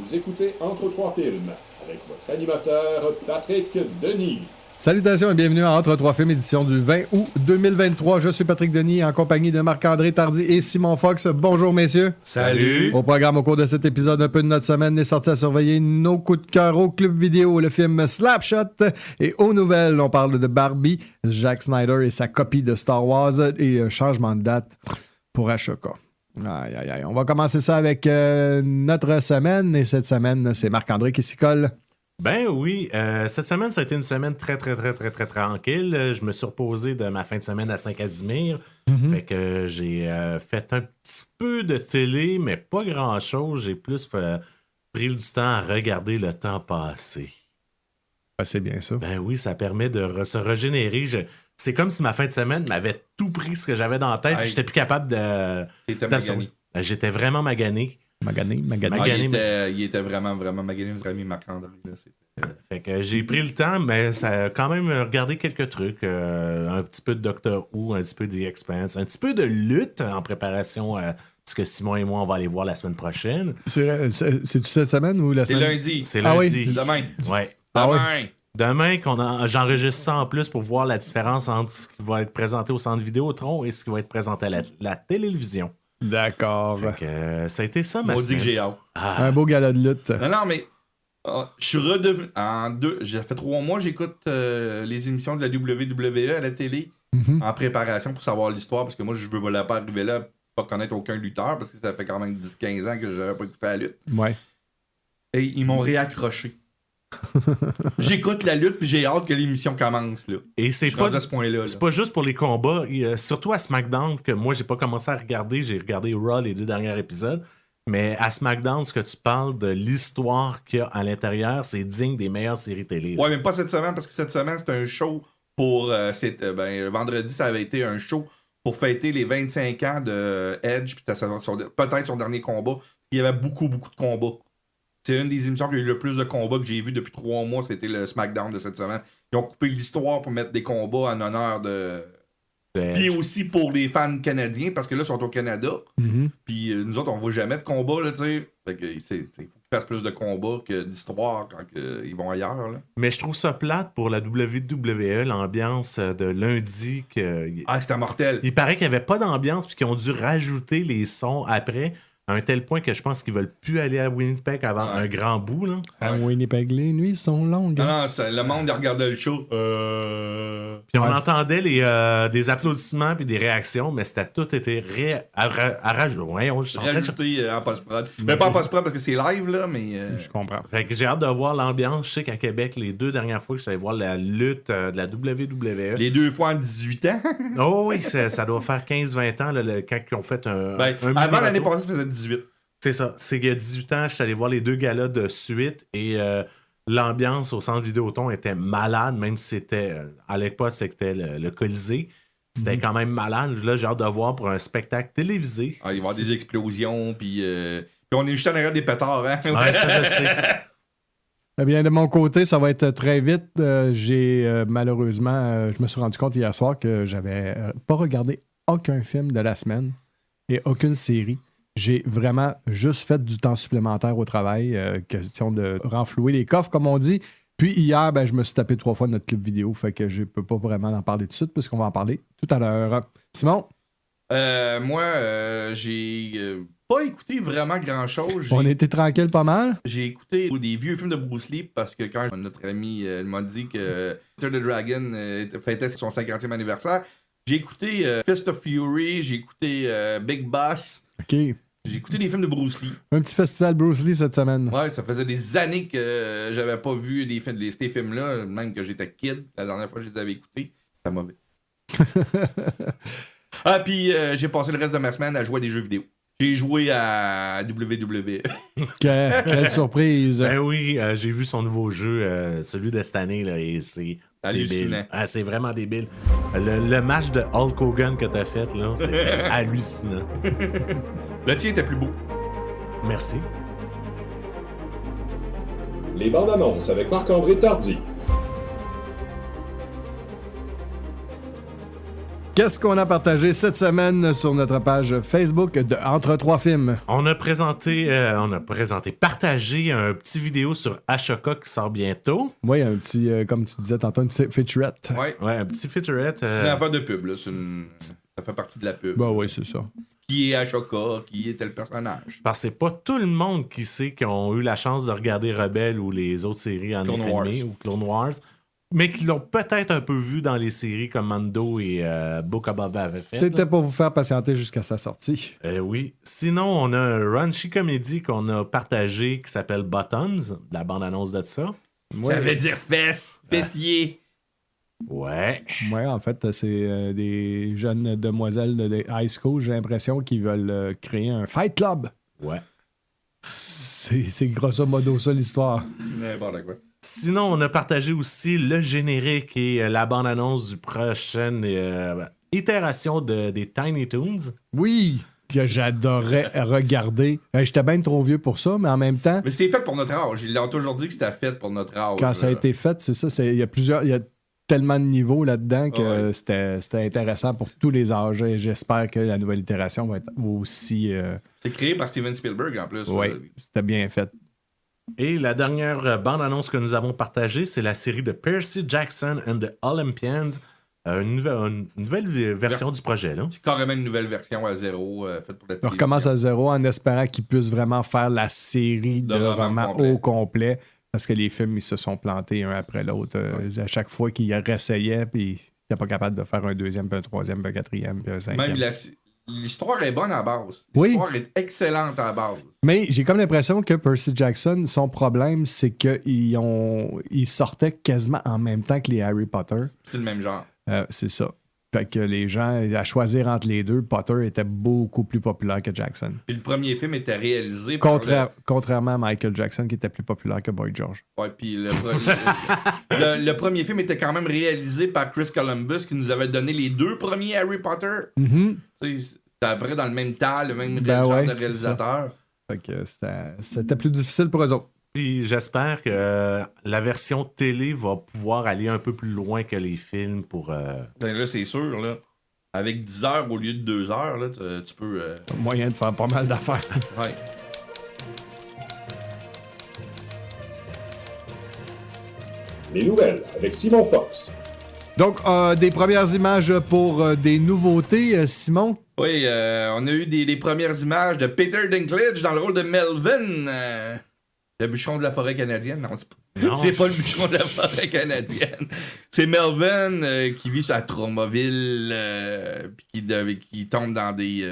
Vous écoutez Entre trois films avec votre animateur Patrick Denis. Salutations et bienvenue à Entre trois films, édition du 20 août 2023. Je suis Patrick Denis en compagnie de Marc-André Tardy et Simon Fox. Bonjour messieurs. Salut. Au programme au cours de cet épisode, un peu de notre semaine, les sorties à surveiller, nos coups de cœur au club vidéo, le film Slapshot et aux nouvelles, on parle de Barbie, Zack Snyder et sa copie de Star Wars et un changement de date pour Ashoka. Aïe, aïe, aïe. On va commencer ça avec notre semaine et cette semaine, c'est Marc-André qui s'y colle. Ben oui, cette semaine, ça a été une semaine très tranquille. Je me suis reposé de ma fin de semaine à Saint-Casimir. Fait que j'ai fait un petit peu de télé, mais pas grand-chose. J'ai plus pris du temps à regarder le temps passer. Ah, c'est bien ça. Ben oui, ça permet de se régénérer. C'est comme si ma fin de semaine m'avait tout pris ce que j'avais dans la tête. J'étais plus capable de... T'étais magané. J'étais vraiment magané. Magané. Il était vraiment magané, notre ami Marc-André. Fait que j'ai pris le temps, mais ça a quand même regardé quelques trucs. Un petit peu de Doctor Who, un petit peu de The Expanse, un petit peu de lutte en préparation à ce que Simon et moi, on va aller voir la semaine prochaine. C'est-tu cette semaine ou la C'est semaine? lundi. C'est Ah lundi. oui? C'est demain. Ouais. Demain. Demain, j'enregistre ça en plus pour voir la différence entre ce qui va être présenté au centre Vidéotron et ce qui va être présenté à la télévision. D'accord. Fait que ça a été ça, ma Moi, je dis semaine. que j'ai hâte. Un beau gala de lutte. Non, mais je suis redevenu. J'ai fait 3 mois, j'écoute les émissions de la WWE à la télé en préparation pour savoir l'histoire, parce que moi, je veux pas arriver là, pas connaître aucun lutteur, parce que ça fait quand même 10-15 ans que je n'avais pas écouté la lutte. Ouais. Et ils m'ont réaccroché. J'écoute la lutte puis j'ai hâte que l'émission commence là. Et c'est Je pas, rentre à ce point-là. c'est pas juste pour les combats, surtout à SmackDown, que moi j'ai pas commencé à regarder, j'ai regardé Raw les 2 derniers épisodes, mais à SmackDown, ce que tu parles de l'histoire qu'il y a à l'intérieur, c'est digne des meilleures séries télé. Ouais, mais pas cette semaine, parce que cette semaine, c'est un show pour... vendredi, ça avait été un show pour fêter les 25 ans de Edge, puis peut-être son dernier combat. Il y avait beaucoup de combats. C'est une des émissions qui a eu le plus de combats que j'ai vu depuis 3 mois, c'était le SmackDown de cette semaine. Ils ont coupé l'histoire pour mettre des combats en honneur de... Puis aussi pour les fans canadiens, parce que là, ils sont au Canada. Puis nous autres, on voit jamais de combats, là, tu sais. Fait que il faut qu'ils fassent plus de combats que d'histoires quand ils vont ailleurs, là. Mais je trouve ça plate pour la WWE, l'ambiance de lundi. C'était mortel. Il paraît qu'il n'y avait pas d'ambiance puis qu'ils ont dû rajouter les sons après, à un tel point que je pense qu'ils veulent plus aller à Winnipeg avant un grand bout, là. À Winnipeg, les nuits sont longues. Non, le monde il regardait le show. Puis on entendait des applaudissements puis des réactions, mais c'était tout été rajouté. Rajouté en post-prod. Mais pas en post-prod parce que c'est live, là, mais... Je comprends. Fait que j'ai hâte de voir l'ambiance. Je sais qu'à Québec, les 2 dernières fois que je suis allé voir la lutte de la WWE. Les 2 fois en 18 ans. Oh oui, ça doit faire 15-20 ans là, quand ils ont fait un avant l'année passée, ça faisait 18. C'est ça. C'est qu'il y a 18 ans, je suis allé voir les 2 galas de suite et l'ambiance au centre Vidéotron était malade, même si c'était, à l'époque, c'était le Colisée. C'était quand même malade. Là, j'ai hâte de voir pour un spectacle télévisé. Il va y avoir des explosions, puis on est juste en arrière des pétards, hein? Ouais, ça, je sais. Eh bien, de mon côté, ça va être très vite. J'ai malheureusement, je me suis rendu compte hier soir que j'avais pas regardé aucun film de la semaine et aucune série. J'ai vraiment juste fait du temps supplémentaire au travail, question de renflouer les coffres, comme on dit. Puis hier, je me suis tapé 3 fois notre clip vidéo, fait que je peux pas vraiment en parler tout de suite, puisqu'on va en parler tout à l'heure. Simon? Moi, j'ai pas écouté vraiment grand-chose. On était tranquille pas mal? J'ai écouté des vieux films de Bruce Lee, parce que quand notre ami m'a dit que Enter the Dragon fêtait son 50e anniversaire, j'ai écouté Fist of Fury, j'ai écouté Big Boss. OK. J'ai écouté des films de Bruce Lee. Un petit festival Bruce Lee cette semaine. Ouais, ça faisait des années que j'avais pas vu ces films-là, même que j'étais kid. La dernière fois que je les avais écoutés, c'était mauvais. Puis j'ai passé le reste de ma semaine à jouer à des jeux vidéo. J'ai joué à WWE. Quelle surprise. Ben oui, j'ai vu son nouveau jeu, celui de cette année, là, et c'est hallucinant. Débile. Ah, c'est vraiment débile. Le match de Hulk Hogan que t'as fait, là, c'est hallucinant. Le tien était plus beau. Merci. Les bandes annonces avec Marc-André Tardy. Qu'est-ce qu'on a partagé cette semaine sur notre page Facebook de Entre trois films? On a partagé un petit vidéo sur Ashoka qui sort bientôt. Oui, un petit, comme tu disais tantôt, une petite featurette. Ouais. Ouais, un petit featurette. C'est une affaire de pub, là. Ça fait partie de la pub. Bah oui, c'est ça. Qui est Ashoka, qui est tel personnage. Parce que c'est pas tout le monde qui sait qu'ils ont eu la chance de regarder Rebelle ou les autres séries en Clone animé Wars. ou Clone Wars, mais qui l'ont peut-être un peu vu dans les séries comme Mando et Book of Boba avaient fait. C'était pour vous faire patienter jusqu'à sa sortie. Oui. Sinon, on a un raunchy comédie qu'on a partagé qui s'appelle Buttons, la bande-annonce de ça. Ça veut dire fesses, fessier. Ouais. Ouais, en fait, c'est des jeunes demoiselles de high school, j'ai l'impression, qui veulent créer un fight club. Ouais. C'est grosso modo ça l'histoire. N'importe quoi. Sinon, on a partagé aussi le générique et la bande-annonce du prochaine itération des Tiny Toons. Oui, que j'adorais regarder. J'étais bien trop vieux pour ça, mais en même temps, Mais c'était fait pour notre âge. Ils l'ont toujours dit que c'était fait pour notre âge. quand ça a été fait, c'est ça. Il y a tellement de niveaux là-dedans que c'était intéressant pour tous les âges. Et j'espère que la nouvelle itération va être aussi. C'est créé par Steven Spielberg en plus. Oui, c'était bien fait. Et la dernière bande-annonce que nous avons partagée, c'est la série de Percy Jackson and the Olympians. Une nouvelle version du projet, là. C'est carrément une nouvelle version à zéro faite pour la On télévision. recommence à zéro en espérant qu'ils puissent vraiment faire la série de romans au complet. Parce que les films, ils se sont plantés un après l'autre. À chaque fois qu'ils réessayaient, puis ils n'étaient pas capables de faire un deuxième, puis un troisième, puis un quatrième, puis un cinquième. Même l'histoire est bonne à base. Oui. L'histoire est excellente à base. Mais j'ai comme l'impression que Percy Jackson, son problème, c'est qu'ils sortaient quasiment en même temps que les Harry Potter. C'est le même genre. C'est ça. Fait que les gens, à choisir entre les deux, Potter était beaucoup plus populaire que Jackson. Puis le premier film était réalisé par Contrairement à Michael Jackson, qui était plus populaire que Boy George. Ouais, puis le premier film était quand même réalisé par Chris Columbus, qui nous avait donné les deux premiers Harry Potter. Mm-hmm. C'était après dans le même temps, le même Ben genre de réalisateur. Fait que c'était plus difficile pour eux autres. Puis j'espère que la version télé va pouvoir aller un peu plus loin que les films pour... Ben là, c'est sûr, là. Avec 10 heures au lieu de 2 heures, là, tu peux... Moyen de faire pas mal d'affaires. Ouais. Les nouvelles avec Simon Fox. Donc, des premières images pour des nouveautés, Simon. Oui, on a eu les premières images de Peter Dinklage dans le rôle de Melvin, le bûcheron de la forêt canadienne. Non, c'est pas le bûcheron de la forêt canadienne. C'est Melvin qui vit à Traumoville, puis qui tombe dans des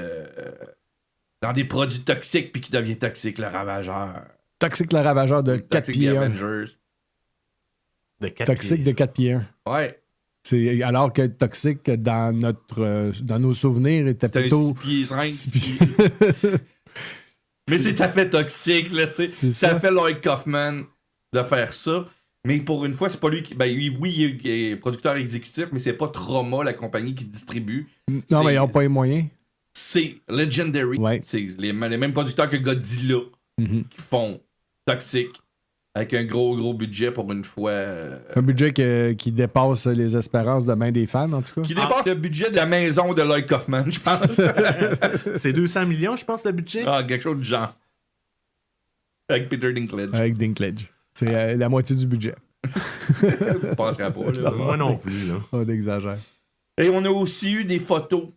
produits toxiques, puis qui devient toxique, le ravageur. Toxique le ravageur de 4 Toxic pieds the 1. Avengers. Toxique de 4 pieds 1. Ouais. Alors que Toxique, dans nos souvenirs, était C'était plutôt... un 6 pieds 5. 6 pieds. Mais c'est tout à fait toxique, là, tu sais. C'est Ça ça. fait Lloyd Kaufman de faire ça. Mais pour une fois, c'est pas lui qui. Ben oui, il est producteur exécutif, mais c'est pas Trauma, la compagnie qui distribue. Non, mais ils n'ont pas les moyens. C'est Legendary. Ouais. C'est les mêmes producteurs que Godzilla Mm-hmm. qui font Toxic avec un gros budget pour une fois. Un budget qui dépasse les espérances de bien des fans, en tout cas. Qui dépasse le budget de la maison de Lloyd Kaufman, je pense. C'est 200 millions, je pense, le budget. Ah, quelque chose de genre. Avec Peter Dinklage. Avec Dinklage. C'est la moitié du budget. Je penserais pas, là. Moi non plus, là. Pas d'exagère. Et on a aussi eu des photos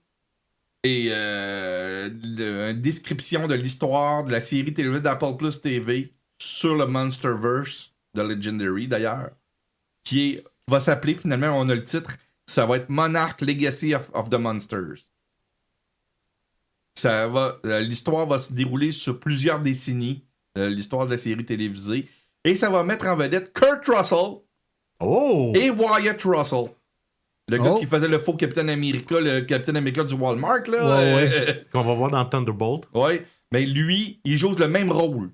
et une description de l'histoire de la série télévisée d'Apple Plus TV sur le Monsterverse de Legendary, d'ailleurs, qui va s'appeler, finalement, on a le titre, ça va être Monarch Legacy of the Monsters. L'histoire va se dérouler sur plusieurs décennies, l'histoire de la série télévisée, et ça va mettre en vedette Kurt Russell et Wyatt Russell. Le gars qui faisait le faux Captain America, le Captain America du Walmart, là. Ouais. Qu'on va voir dans Thunderbolt. Ouais, mais lui, il joue le même rôle.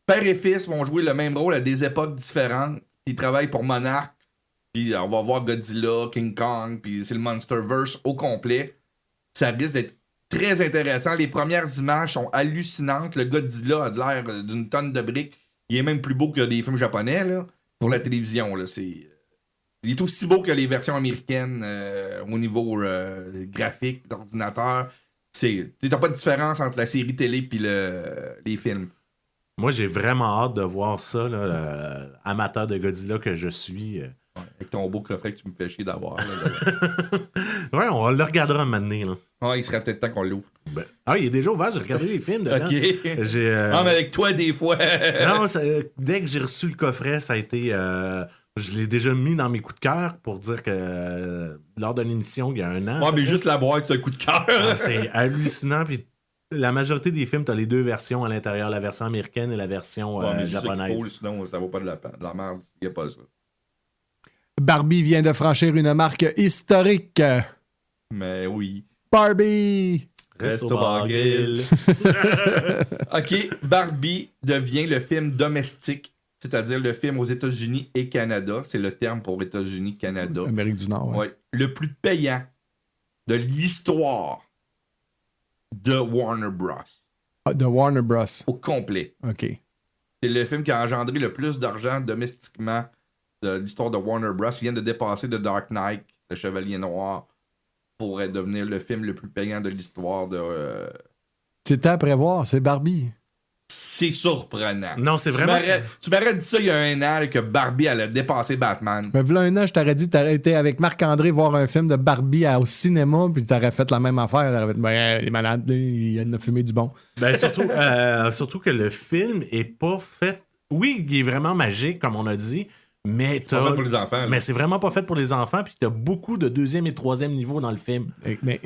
Père et fils vont jouer le même rôle à des époques différentes. Ils travaillent pour Monarch. Puis on va voir Godzilla, King Kong, puis c'est le Monsterverse au complet. Ça risque d'être très intéressant. Les premières images sont hallucinantes. Le Godzilla a de l'air d'une tonne de briques. Il est même plus beau que des films japonais, là, pour la télévision, là. Il est aussi beau que les versions américaines au niveau graphique, d'ordinateur. T'as pas de différence entre la série télé et les films. Moi, j'ai vraiment hâte de voir ça, là, amateur de Godzilla que je suis. Avec ton beau coffret que tu me fais chier d'avoir. Ouais, on le regardera un moment donné, là. Ouais, il serait peut-être temps qu'on l'ouvre. Il est déjà ouvert, j'ai regardé les films dedans. Ok. J'ai, Non, mais avec toi, des fois. non, dès que j'ai reçu le coffret, ça a été... je l'ai déjà mis dans mes coups de cœur pour dire que lors d'une émission, il y a un an... Ouais, mais juste la boîte, c'est un coup de cœur. C'est hallucinant, puis la majorité des films, t'as les deux versions à l'intérieur, la version américaine et la version mais japonaise. faut, sinon, ça vaut pas de la merde. Il n'y a pas ça. Barbie vient de franchir une marque historique. Mais oui. Barbie! Resto Bar Grill. OK, Barbie devient le film domestique, c'est-à-dire le film aux États-Unis et Canada. C'est le terme pour États-Unis, Canada. Amérique du Nord, ouais. Ouais. Le plus payant de l'histoire de Warner Bros. De Warner Bros. Au complet. OK. C'est le film qui a engendré le plus d'argent domestiquement de l'histoire de Warner Bros. Il vient de dépasser The Dark Knight, Le Chevalier Noir, pour devenir le film le plus payant de l'histoire de... C'était à prévoir, c'est Barbie. C'est surprenant. Non, c'est vraiment... Tu m'aurais dit ça il y a un an, là, que Barbie allait dépasser Batman. Mais voilà un an, je t'aurais dit, t'aurais été avec Marc-André voir un film de Barbie au cinéma, puis t'aurais fait la même affaire. T'aurais fait, ben, il est malade, il a fumé du bon. Ben, surtout que le film est pas fait... Oui, il est vraiment magique, comme on a dit, mais C'est pas fait pour les enfants. Là. Mais c'est vraiment pas fait pour les enfants, puis t'as beaucoup de deuxième et troisième niveau dans le film. Mais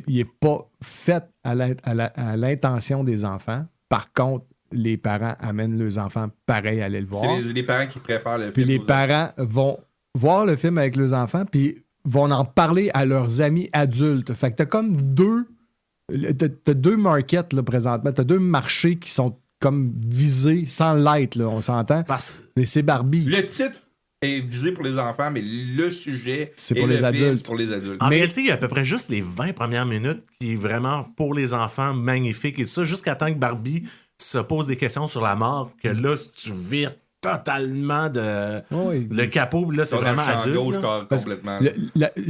il est pas fait à l'intention des enfants. Par contre, les parents amènent leurs enfants pareil à aller le voir. C'est les parents qui préfèrent le film. Puis les parents vont voir le film avec leurs enfants, puis vont en parler à leurs amis adultes. Fait que t'as comme t'as deux markets là, présentement. T'as deux marchés qui sont comme visés sans l'être, là, on s'entend. Mais c'est Barbie. Le titre est visé pour les enfants, mais le sujet c'est pour les adultes. C'est pour les adultes. En réalité, il y a à peu près juste les 20 premières minutes qui est vraiment pour les enfants magnifique et tout ça, jusqu'à temps que Barbie se pose des questions sur la mort, que là, si tu vires totalement le capot, là, c'est vraiment adulte. Complètement.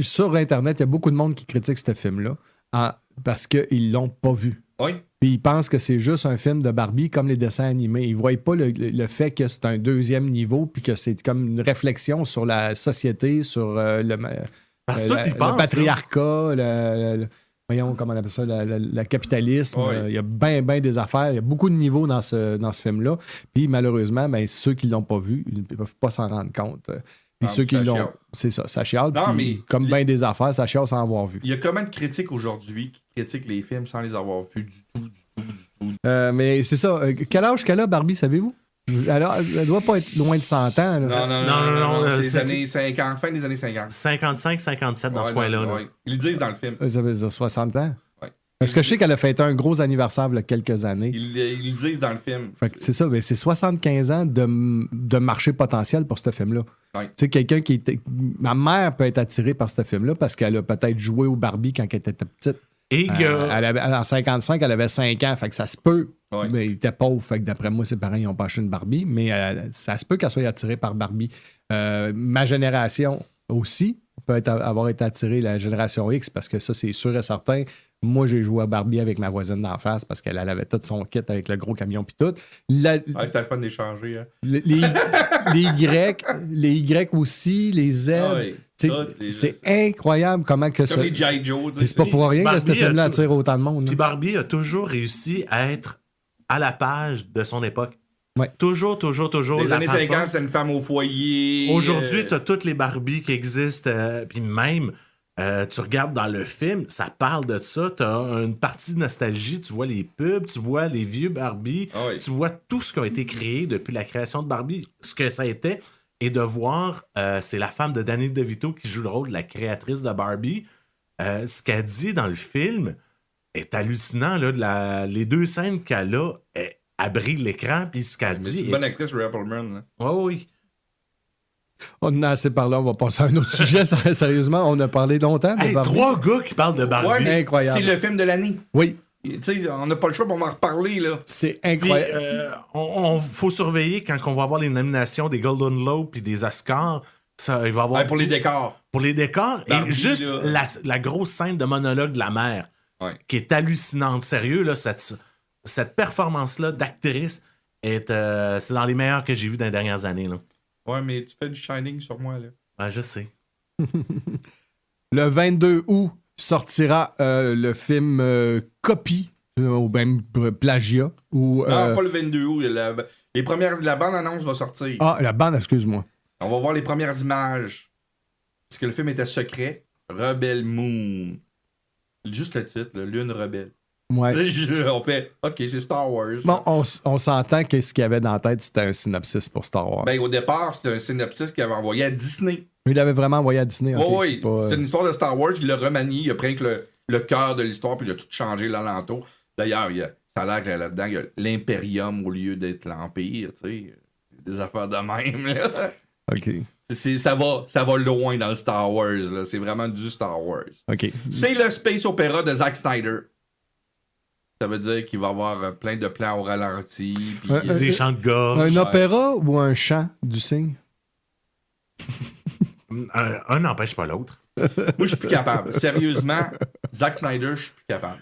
Sur Internet, il y a beaucoup de monde qui critique ce film-là parce qu'ils l'ont pas vu. Oui. Puis ils pensent que c'est juste un film de Barbie comme les dessins animés. Ils ne voient pas le fait que c'est un deuxième niveau puis que c'est comme une réflexion sur la société, sur le patriarcat, voyons comment on appelle ça, le capitalisme. Il y a bien des affaires. Il y a beaucoup de niveaux dans ce film-là. Puis malheureusement, ceux qui ne l'ont pas vu, ils ne peuvent pas s'en rendre compte. Puis ceux qui l'ont... C'est ça chiale. Non, mais comme bien des affaires, ça chiale sans avoir vu. Il y a combien de critiques aujourd'hui qui critiquent les films sans les avoir vus du tout? Mais c'est ça. Quel âge qu'elle a, Barbie, savez-vous? Alors, elle doit pas être loin de 100 ans. Là. Non. C'est les années 50, fin des années 50. 55, 57 dans ce coin-là. Ouais. Ils le disent dans le film. Ça veut dire 60 ans? Ouais. Parce que je sais qu'elle a fêté un gros anniversaire il y a quelques années. Ils le disent dans le film. C'est ça, mais c'est 75 ans de marché potentiel pour ce film-là. Ouais. Tu sais, quelqu'un qui était... Ma mère peut être attirée par ce film-là parce qu'elle a peut-être joué au Barbie quand elle était petite. Et en 55, elle avait 5 ans, fait que ça se peut. Ouais. Mais il était pauvre, fait que d'après moi, ses parents n'ont pas acheté une Barbie, mais ça se peut qu'elle soit attirée par Barbie. Ma génération aussi peut avoir été attirée, la génération X, parce que ça, c'est sûr et certain. Moi, j'ai joué à Barbie avec ma voisine d'en face parce qu'elle avait tout son kit avec le gros camion puis tout. C'était le fun d'échanger. Hein. Les Y aussi, les Z. C'est incroyable comment que ça... Comme les G.I. Joe. C'est pas pour rien que ce film-là attire autant de monde. Puis Barbie a toujours réussi à être à la page de son époque. Ouais. Toujours. Les années 50, c'est une femme au foyer. Aujourd'hui, tu as toutes les Barbies qui existent. Puis même, tu regardes dans le film, ça parle de ça. Tu as une partie de nostalgie. Tu vois les pubs, tu vois les vieux Barbie. Tu vois tout ce qui a été créé depuis la création de Barbie, ce que ça a été. Et de voir, c'est la femme de Danny DeVito qui joue le rôle de la créatrice de Barbie. Ce qu'elle dit dans le film est hallucinant. Là, les deux scènes qu'elle a, elle brille l'écran, puis ce qu'elle dit... C'est une bonne actrice, Rhea Perlman. Oui. On en a assez parlé, on va passer à un autre sujet. Sérieusement, on a parlé longtemps de Barbie. 3 gars qui parlent de Barbie. Ouais, incroyable. C'est le film de l'année. Oui. Tu sais, on n'a pas le choix pour en reparler, là. C'est incroyable. Puis, on faut surveiller quand on va avoir les nominations des Golden Globes puis des Oscars. Ça, il va avoir Pour les décors. pour les décors Barbie, et juste là. la grosse scène de monologue de la mère Ouais. qui est hallucinante. Sérieux, là, cette performance-là d'actrice c'est dans les meilleures que j'ai vues dans les dernières années. Là. Ouais, mais tu fais du Shining sur moi, là. Ben, je sais. Le 22 août sortira le film Copie, ou même Plagiat. Ou, Non, pas le 22 août. La bande-annonce va sortir. Ah, la bande, excuse-moi. On va voir les premières images. Parce que le film était secret. Rebel Moon. Juste le titre, là, Lune Rebelle. Ouais. On fait, OK, c'est Star Wars. Bon, on s'entend que ce qu'il y avait dans la tête, c'était un synopsis pour Star Wars. Ben, au départ, c'était un synopsis qu'il avait envoyé à Disney. Il l'avait vraiment envoyé à Disney. ok, Oui, c'est une histoire de Star Wars. Il l'a remanié. Il a pris que le cœur de l'histoire, puis il a tout changé l'alentour. D'ailleurs, ça a l'air que là-dedans, il y a l'Imperium au lieu d'être l'Empire. Tu sais, des affaires de même. Là. OK. Ça va loin dans le Star Wars. Là. C'est vraiment du Star Wars. OK. C'est le space opéra de Zack Snyder. Ça veut dire qu'il va y avoir plein de plans au ralenti. Puis, Des chants de gorge. Un opéra ou un chant du cygne? Un n'empêche pas l'autre. Moi, je suis plus capable. Sérieusement, Zack Snyder, je suis plus capable.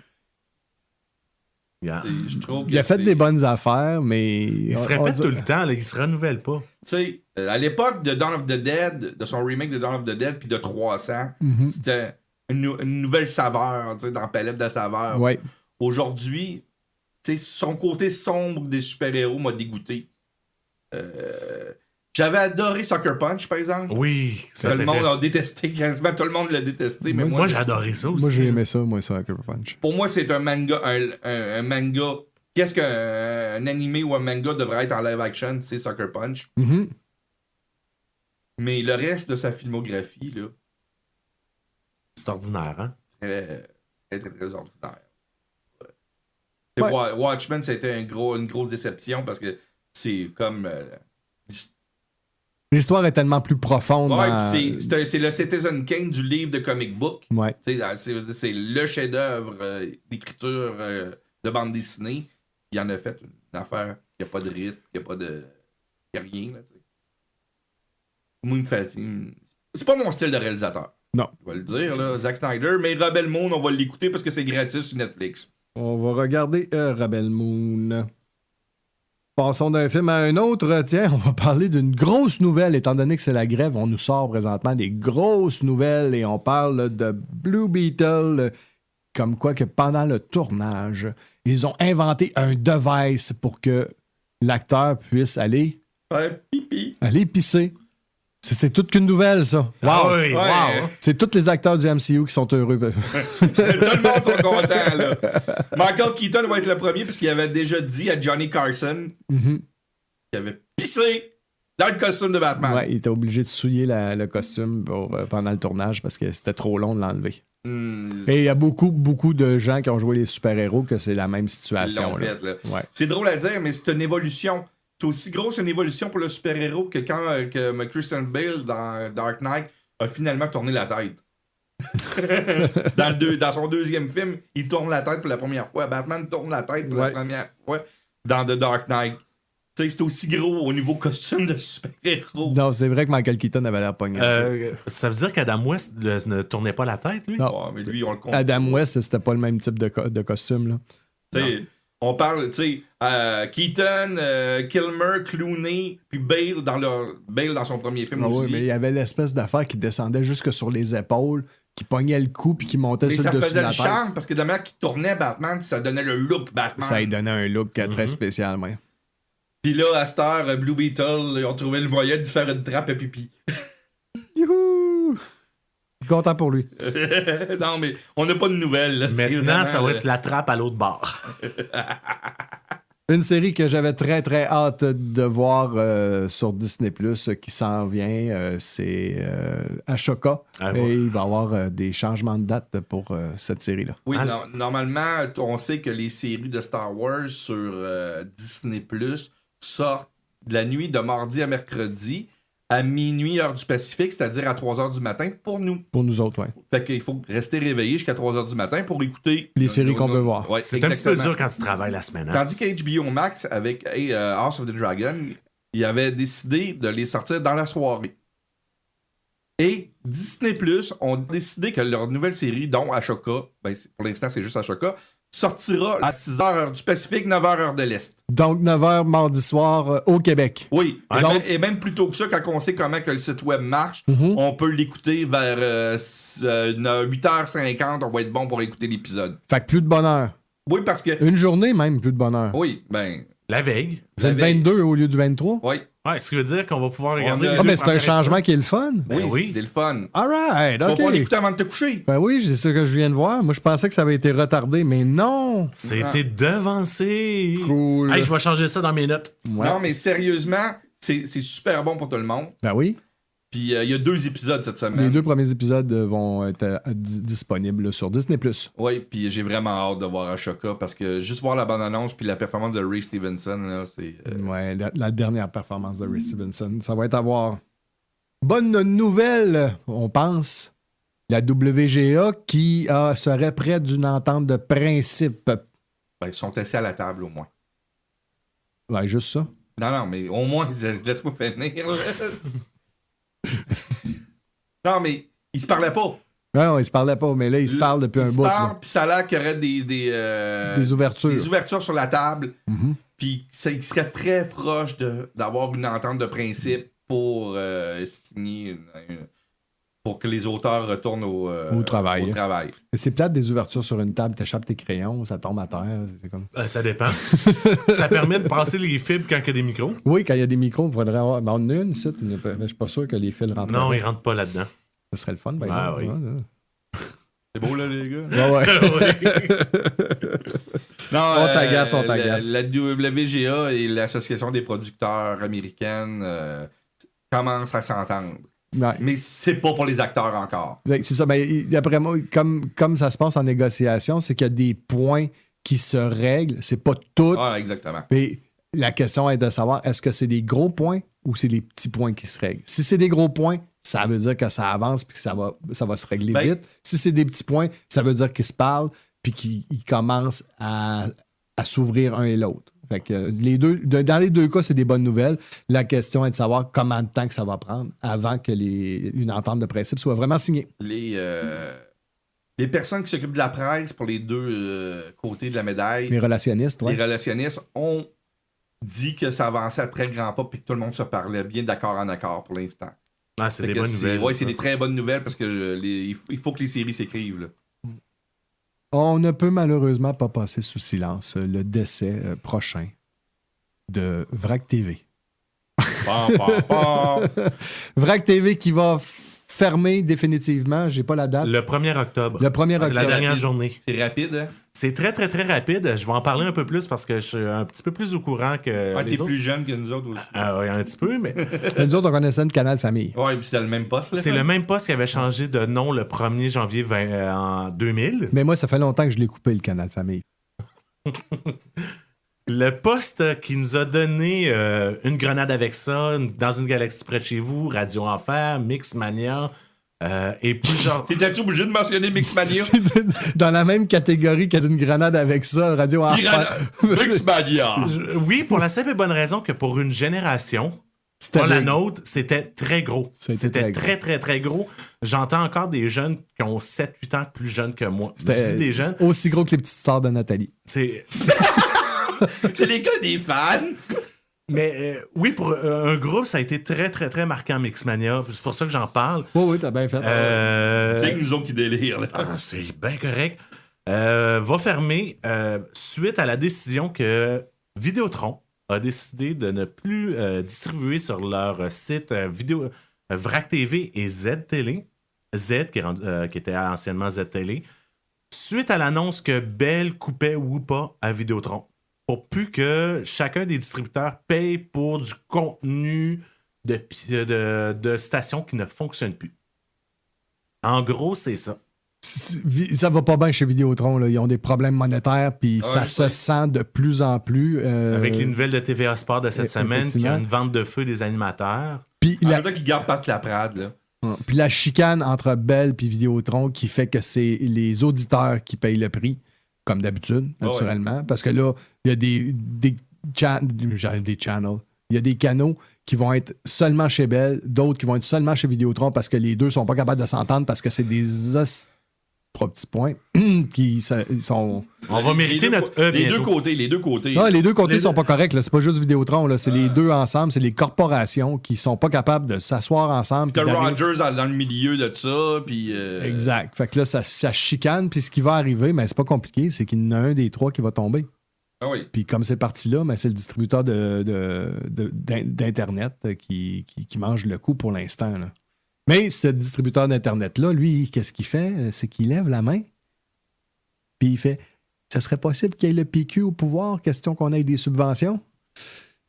Yeah. Je trouve Il a que fait c'est- des bonnes affaires, mais... Il se répète tout le temps, là, il se renouvelle pas. Tu sais, à l'époque de Dawn of the Dead, de son remake de Dawn of the Dead, puis de 300, c'était une nouvelle saveur, tu sais, dans la palette de saveurs. Ouais. Aujourd'hui, tu sais, son côté sombre des super-héros m'a dégoûté. J'avais adoré Sucker Punch, par exemple. Oui, ça Tout le c'était... monde a détesté, quasiment tout le monde l'a détesté, mais Moi, j'ai adoré ça aussi. Moi, j'ai aimé ça, moi, Sucker Punch. pour moi, c'est un manga. Un manga. Qu'est-ce qu'un animé ou un manga devrait être en live action? C'est Sucker Punch. Mhm. Mais le reste de sa filmographie, là, C'est ordinaire, hein? très, très, très ordinaire. Ouais. Watchmen, c'était une grosse déception parce que c'est comme. L'histoire est tellement plus profonde. Ouais, dans- puis c'est le Citizen Kane du livre de comic book. Ouais. Tu sais, c'est le chef-d'œuvre d'écriture de bande dessinée. Il en a fait une affaire. Il n'y a pas de rythme, il n'y a pas de. Il n'y a rien. Là, tu sais. Moi, il me fatigue. C'est pas mon style de réalisateur. Non. Je vais le dire, là, Zack Snyder. Mais Rebel Moon, on va l'écouter parce que c'est gratuit sur Netflix. On va regarder Rebel Moon. Passons d'un film à un autre. Tiens, on va parler d'une grosse nouvelle. Étant donné que c'est la grève, on nous sort présentement des grosses nouvelles et on parle de Blue Beetle. Comme quoi que pendant le tournage, ils ont inventé un device pour que l'acteur puisse aller Pipi. pisser. C'est toute qu'une nouvelle, ça. Wow! Ah oui, Ouais. wow. C'est tous les acteurs du MCU qui sont heureux. Tout le monde sont contents, là. Michael Keaton va être le premier parce qu'il avait déjà dit à Johnny Carson Mhm. qu'il avait pissé dans le costume de Batman. Ouais, il était obligé de souiller le costume pendant le tournage parce que c'était trop long de l'enlever. Et il y a beaucoup, beaucoup de gens qui ont joué les super-héros que c'est la même Ils situation. l'ont là. fait, là. Ouais. C'est drôle à dire, mais c'est une évolution. C'est aussi grosse une évolution pour le super-héros que quand que Christian Bale dans Dark Knight a finalement tourné la tête. Dans son deuxième film, il tourne la tête pour la première fois. Batman tourne la tête pour la Ouais. première fois dans The Dark Knight. Tu sais, c'est aussi gros au niveau costume de super-héros. Non, c'est vrai que Michael Keaton avait l'air pogné. Ça veut dire qu'Adam West ne tournait pas la tête, lui? Non. Oh, mais lui, on le comprend. Adam West, c'était pas le même type de costume. Là. Tu sais, on parle, tu sais, Keaton, Kilmer, Clooney, puis Bale dans son premier film Ah oui, aussi. mais il y avait l'espèce d'affaire qui descendait jusque sur les épaules, qui pognait le cou puis qui montait Mais sur ça le dessus de faisait la le tête. charme parce que de la manière qu'il tournait Batman, ça donnait le look Batman. Ça lui donnait un look très spécial. Ouais. Puis là, à cette heure, Blue Beetle, ils ont trouvé le moyen de faire une trappe à pipi. Youhou! Content pour lui. Non, mais on n'a pas de nouvelles. Là. C'est Maintenant, vraiment, ça va être la trappe à l'autre bord. Une série que j'avais très très hâte de voir sur Disney Plus qui s'en vient, c'est Ashoka. Ah, Et ouais. il va y avoir des changements de date pour cette série-là. Oui, Ah, normalement, on sait que les séries de Star Wars sur Disney Plus sortent de la nuit de mardi à mercredi à minuit heure du Pacifique, c'est-à-dire à 3h du matin pour nous. Pour nous autres, ouais. Fait qu'il faut rester réveillé jusqu'à 3h du matin pour écouter Les séries qu'on veut voir. Ouais, C'est un petit peu exactement. dur quand tu travailles la semaine. Hein? Tandis qu'HBO Max, avec House of the Dragon, il avait décidé de les sortir dans la soirée. Et Disney Plus ont décidé que leur nouvelle série, dont Ashoka, pour l'instant c'est juste Ashoka, sortira à 6h heure du Pacifique, 9h heure de l'Est. Donc 9h mardi soir au Québec. Oui, Donc- et même plus tôt que ça, quand on sait comment que le site web marche, on peut l'écouter vers 8h50, on va être bon pour écouter l'épisode. Fait que plus de bonheur. Oui, parce que... Une journée même, plus de bonheur. Oui, ben... La veille. C'est le 22 au lieu du 23? Oui, Ouais, ce qui veut dire qu'on va pouvoir regarder. a- les Ah, deux mais c'est un premiers changement épisodes. qui est le fun. Ben oui. c'est le fun. Alright, Tu vas ok. pouvoir l'écouter avant de te coucher. Ben oui, c'est ce que je viens de voir. Moi, je pensais que ça avait été retardé, mais non. C'était devancé. Cool. Hey, je vais changer ça dans mes notes. Ouais. Non, mais sérieusement, c'est super bon pour tout le monde. Ben oui. Puis il y a 2 épisodes cette semaine. Les 2 premiers épisodes vont être disponibles là, sur Disney+. Oui, puis j'ai vraiment hâte de voir Ashoka parce que juste voir la bande-annonce puis la performance de Ray Stevenson, là, c'est... Ouais, la dernière performance de Ray Stevenson. Ça va être à voir. Bonne nouvelle, on pense. La WGA qui serait près d'une entente de principe. Ben, ils sont assis à la table au moins. Ouais, juste ça. Non, mais au moins, laisse-moi finir. Non, mais ils se parlaient pas. Non, ils se parlaient pas, mais là, ils se parlent depuis un bout. Ils se là. parlent, puis ça a l'air qu'il y aurait Des ouvertures. des ouvertures sur la table. Mhm. Puis ils seraient très proches d'avoir une entente de principe pour signer pour que les auteurs retournent au travail. au travail. C'est plate des ouvertures sur une table, t'échappes tes crayons, ça tombe à terre. C'est comme... Ça dépend. Ça permet de passer les fibres quand il y a des micros. Oui, quand il y a des micros, il faudrait avoir. Ben, on en a une, ici, mais je suis pas sûr que les fils rentrent. Non, là. ils rentrent pas là-dedans. Ce serait le fun, par Ah exemple. oui. Ouais, C'est beau, là, les gars? ouais. Ouais. Non, On t'agace. La WGA et l'Association des producteurs américaines commencent à s'entendre. Ouais. Mais c'est pas pour les acteurs encore. Ouais, c'est ça. Mais d'après moi, comme ça se passe en négociation, c'est qu'il y a des points qui se règlent. C'est pas tout. Ah, exactement. Mais la question est de savoir est-ce que c'est des gros points ou c'est des petits points qui se règlent. Si c'est des gros points, ça veut dire que ça avance puis que ça va se régler Ben- vite. Si c'est des petits points, ça veut dire qu'ils se parlent puis qu'ils commencent à s'ouvrir un et l'autre. Fait que dans les deux cas, c'est des bonnes nouvelles. La question est de savoir combien de temps que ça va prendre avant que une entente de principe soit vraiment signée. Les personnes qui s'occupent de la presse pour les deux côtés de la médaille, Les relationnistes, ouais. les relationnistes, ont dit que ça avançait à très grands pas et que tout le monde se parlait bien d'accord en accord pour l'instant. Ah, c'est Fait des que bonnes nouvelles. Oui, c'est ça. des très bonnes nouvelles parce que il faut que les séries s'écrivent. Là. On ne peut malheureusement pas passer sous silence le décès prochain de Vrac TV. Pam, pam, pam. Vrac TV qui va fermer définitivement, j'ai pas la date. Le 1er octobre. Le 1er C'est la octobre. dernière journée. C'est rapide, hein? C'est très, très, très rapide. Je vais en parler un peu plus parce que je suis un petit peu plus au courant que Ah, les t'es autres. plus jeune que nous autres aussi. Oui, un petit peu, mais Nous autres, on connaissait le canal Famille. Ouais, puis c'est le même poste. Là. c'est le même poste qui avait changé de nom le 1er janvier en 2000. Mais moi, ça fait longtemps que je l'ai coupé, le canal Famille. Le poste qui nous a donné une grenade avec ça, dans une galaxie près de chez vous, Radio Enfer, Mixmania et plusieurs. T'étais-tu obligé de mentionner Mixmania? Dans la même catégorie qu'une grenade avec ça, Radio Enfer. Mixmania! Oui, pour la simple et bonne raison que pour une génération, C'était pour la big. nôtre, c'était très gros. C'était C'était très gros. très, très, très gros. J'entends encore des jeunes qui ont 7-8 ans plus jeunes que moi. Je C'était dis des jeunes. aussi gros que les petites stars de Nathalie. C'est. C'est les gars des fans! Mais oui, pour un groupe, ça a été très, très, très marquant, Mixmania. C'est pour ça que j'en parle. Oui, oui, t'as bien fait. C'est que nous autres qui délirent. Là. C'est bien correct. Va fermer suite à la décision que Vidéotron a décidé de ne plus distribuer sur leur site vidéo Vrac TV et Z-Télé. Z, qui était anciennement Z-Télé. Suite à l'annonce que Bell coupait Whoopa à Vidéotron. Pour plus que chacun des distributeurs paye pour du contenu de stations qui ne fonctionnent plus. En gros, c'est ça. Ça va pas bien chez Vidéotron. Là. Ils ont des problèmes monétaires, puis ça Ouais, se ouais. sent de plus en plus. Avec les nouvelles de TVA Sport de cette semaine, qui a effectivement. une vente de feu des animateurs. Puis En la, même temps qu'ils gardent Pat Laprade, là. puis la chicane entre Bell et Vidéotron qui fait que c'est les auditeurs qui payent le prix, comme d'habitude, naturellement. Parce que là, il y a des channels. Il y a des canaux qui vont être seulement chez Bell, d'autres qui vont être seulement chez Vidéotron parce que les deux sont pas capables de s'entendre parce que c'est des trois petits points qui sont... On va mériter notre E Les bientôt. deux côtés. Non, les deux côtés sont pas corrects. Là. C'est pas juste Vidéotron. Là. C'est les deux ensemble. C'est les corporations qui sont pas capables de s'asseoir ensemble. T'as puis d'arriver- Rogers dans le milieu de ça, puis... Exact. Fait que là, ça chicane. Puis ce qui va arriver, mais c'est pas compliqué, c'est qu'il y en a un des trois qui va tomber. Ah oui. Puis comme c'est parti là, mais c'est le distributeur d'Internet qui mange le coup pour l'instant. Là. Mais ce distributeur d'Internet-là, lui, qu'est-ce qu'il fait? C'est qu'il lève la main. Puis il fait ça serait possible qu'il y ait le PQ au pouvoir, question qu'on ait des subventions?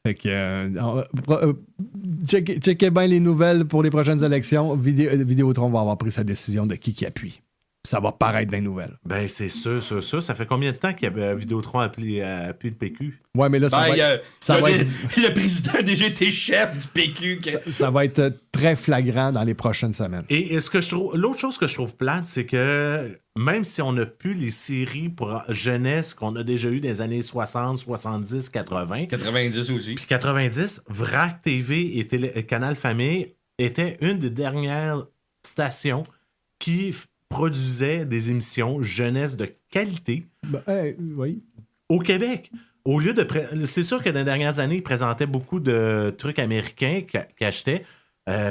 Fait que checkez bien les nouvelles pour les prochaines élections. Vidéotron va avoir pris sa décision de qui appuie. Ça va paraître dans les nouvelles. Ben, c'est sûr. Ça fait combien de temps qu'il y a Vidéotron appelé le PQ? Ouais, mais là, ça va être... ça va être- le président a déjà été chef du PQ. Ça va être très flagrant dans les prochaines semaines. Et ce que je trouve, l'autre chose que je trouve plate, c'est que même si on n'a plus les séries pour jeunesse qu'on a déjà eues dans les années 60, 70, 80, 90 aussi. puis 90, VRAC TV et Canal Famille étaient une des dernières stations qui produisait des émissions jeunesse de qualité Oui. au Québec. Au lieu de... C'est sûr que dans les dernières années, ils présentaient beaucoup de trucs américains qu'ils achetaient.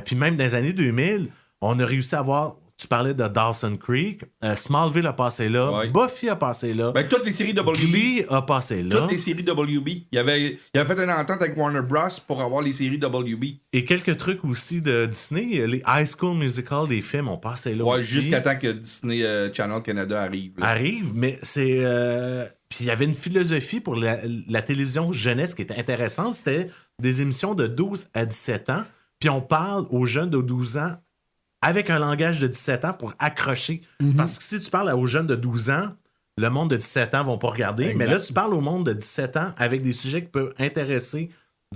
Puis même dans les années 2000, on a réussi à avoir... Tu parlais de Dawson Creek. Smallville a passé là. Ouais. Buffy a passé là. Ben, toutes les séries WB. Glee a passé là. Toutes les séries WB. Il avait fait une entente avec Warner Bros. Pour avoir les séries WB. Et quelques trucs aussi de Disney. Les High School Musical des films ont passé là Ouais, aussi. jusqu'à temps que Disney Channel Canada arrive. Là. Arrive, mais c'est... Puis il y avait une philosophie pour la télévision jeunesse qui était intéressante. C'était des émissions de 12 à 17 ans. Puis on parle aux jeunes de 12 ans avec un langage de 17 ans pour accrocher. Parce que si tu parles aux jeunes de 12 ans, le monde de 17 ans ne vont pas regarder. Exact. Mais là, tu parles au monde de 17 ans avec des sujets qui peuvent intéresser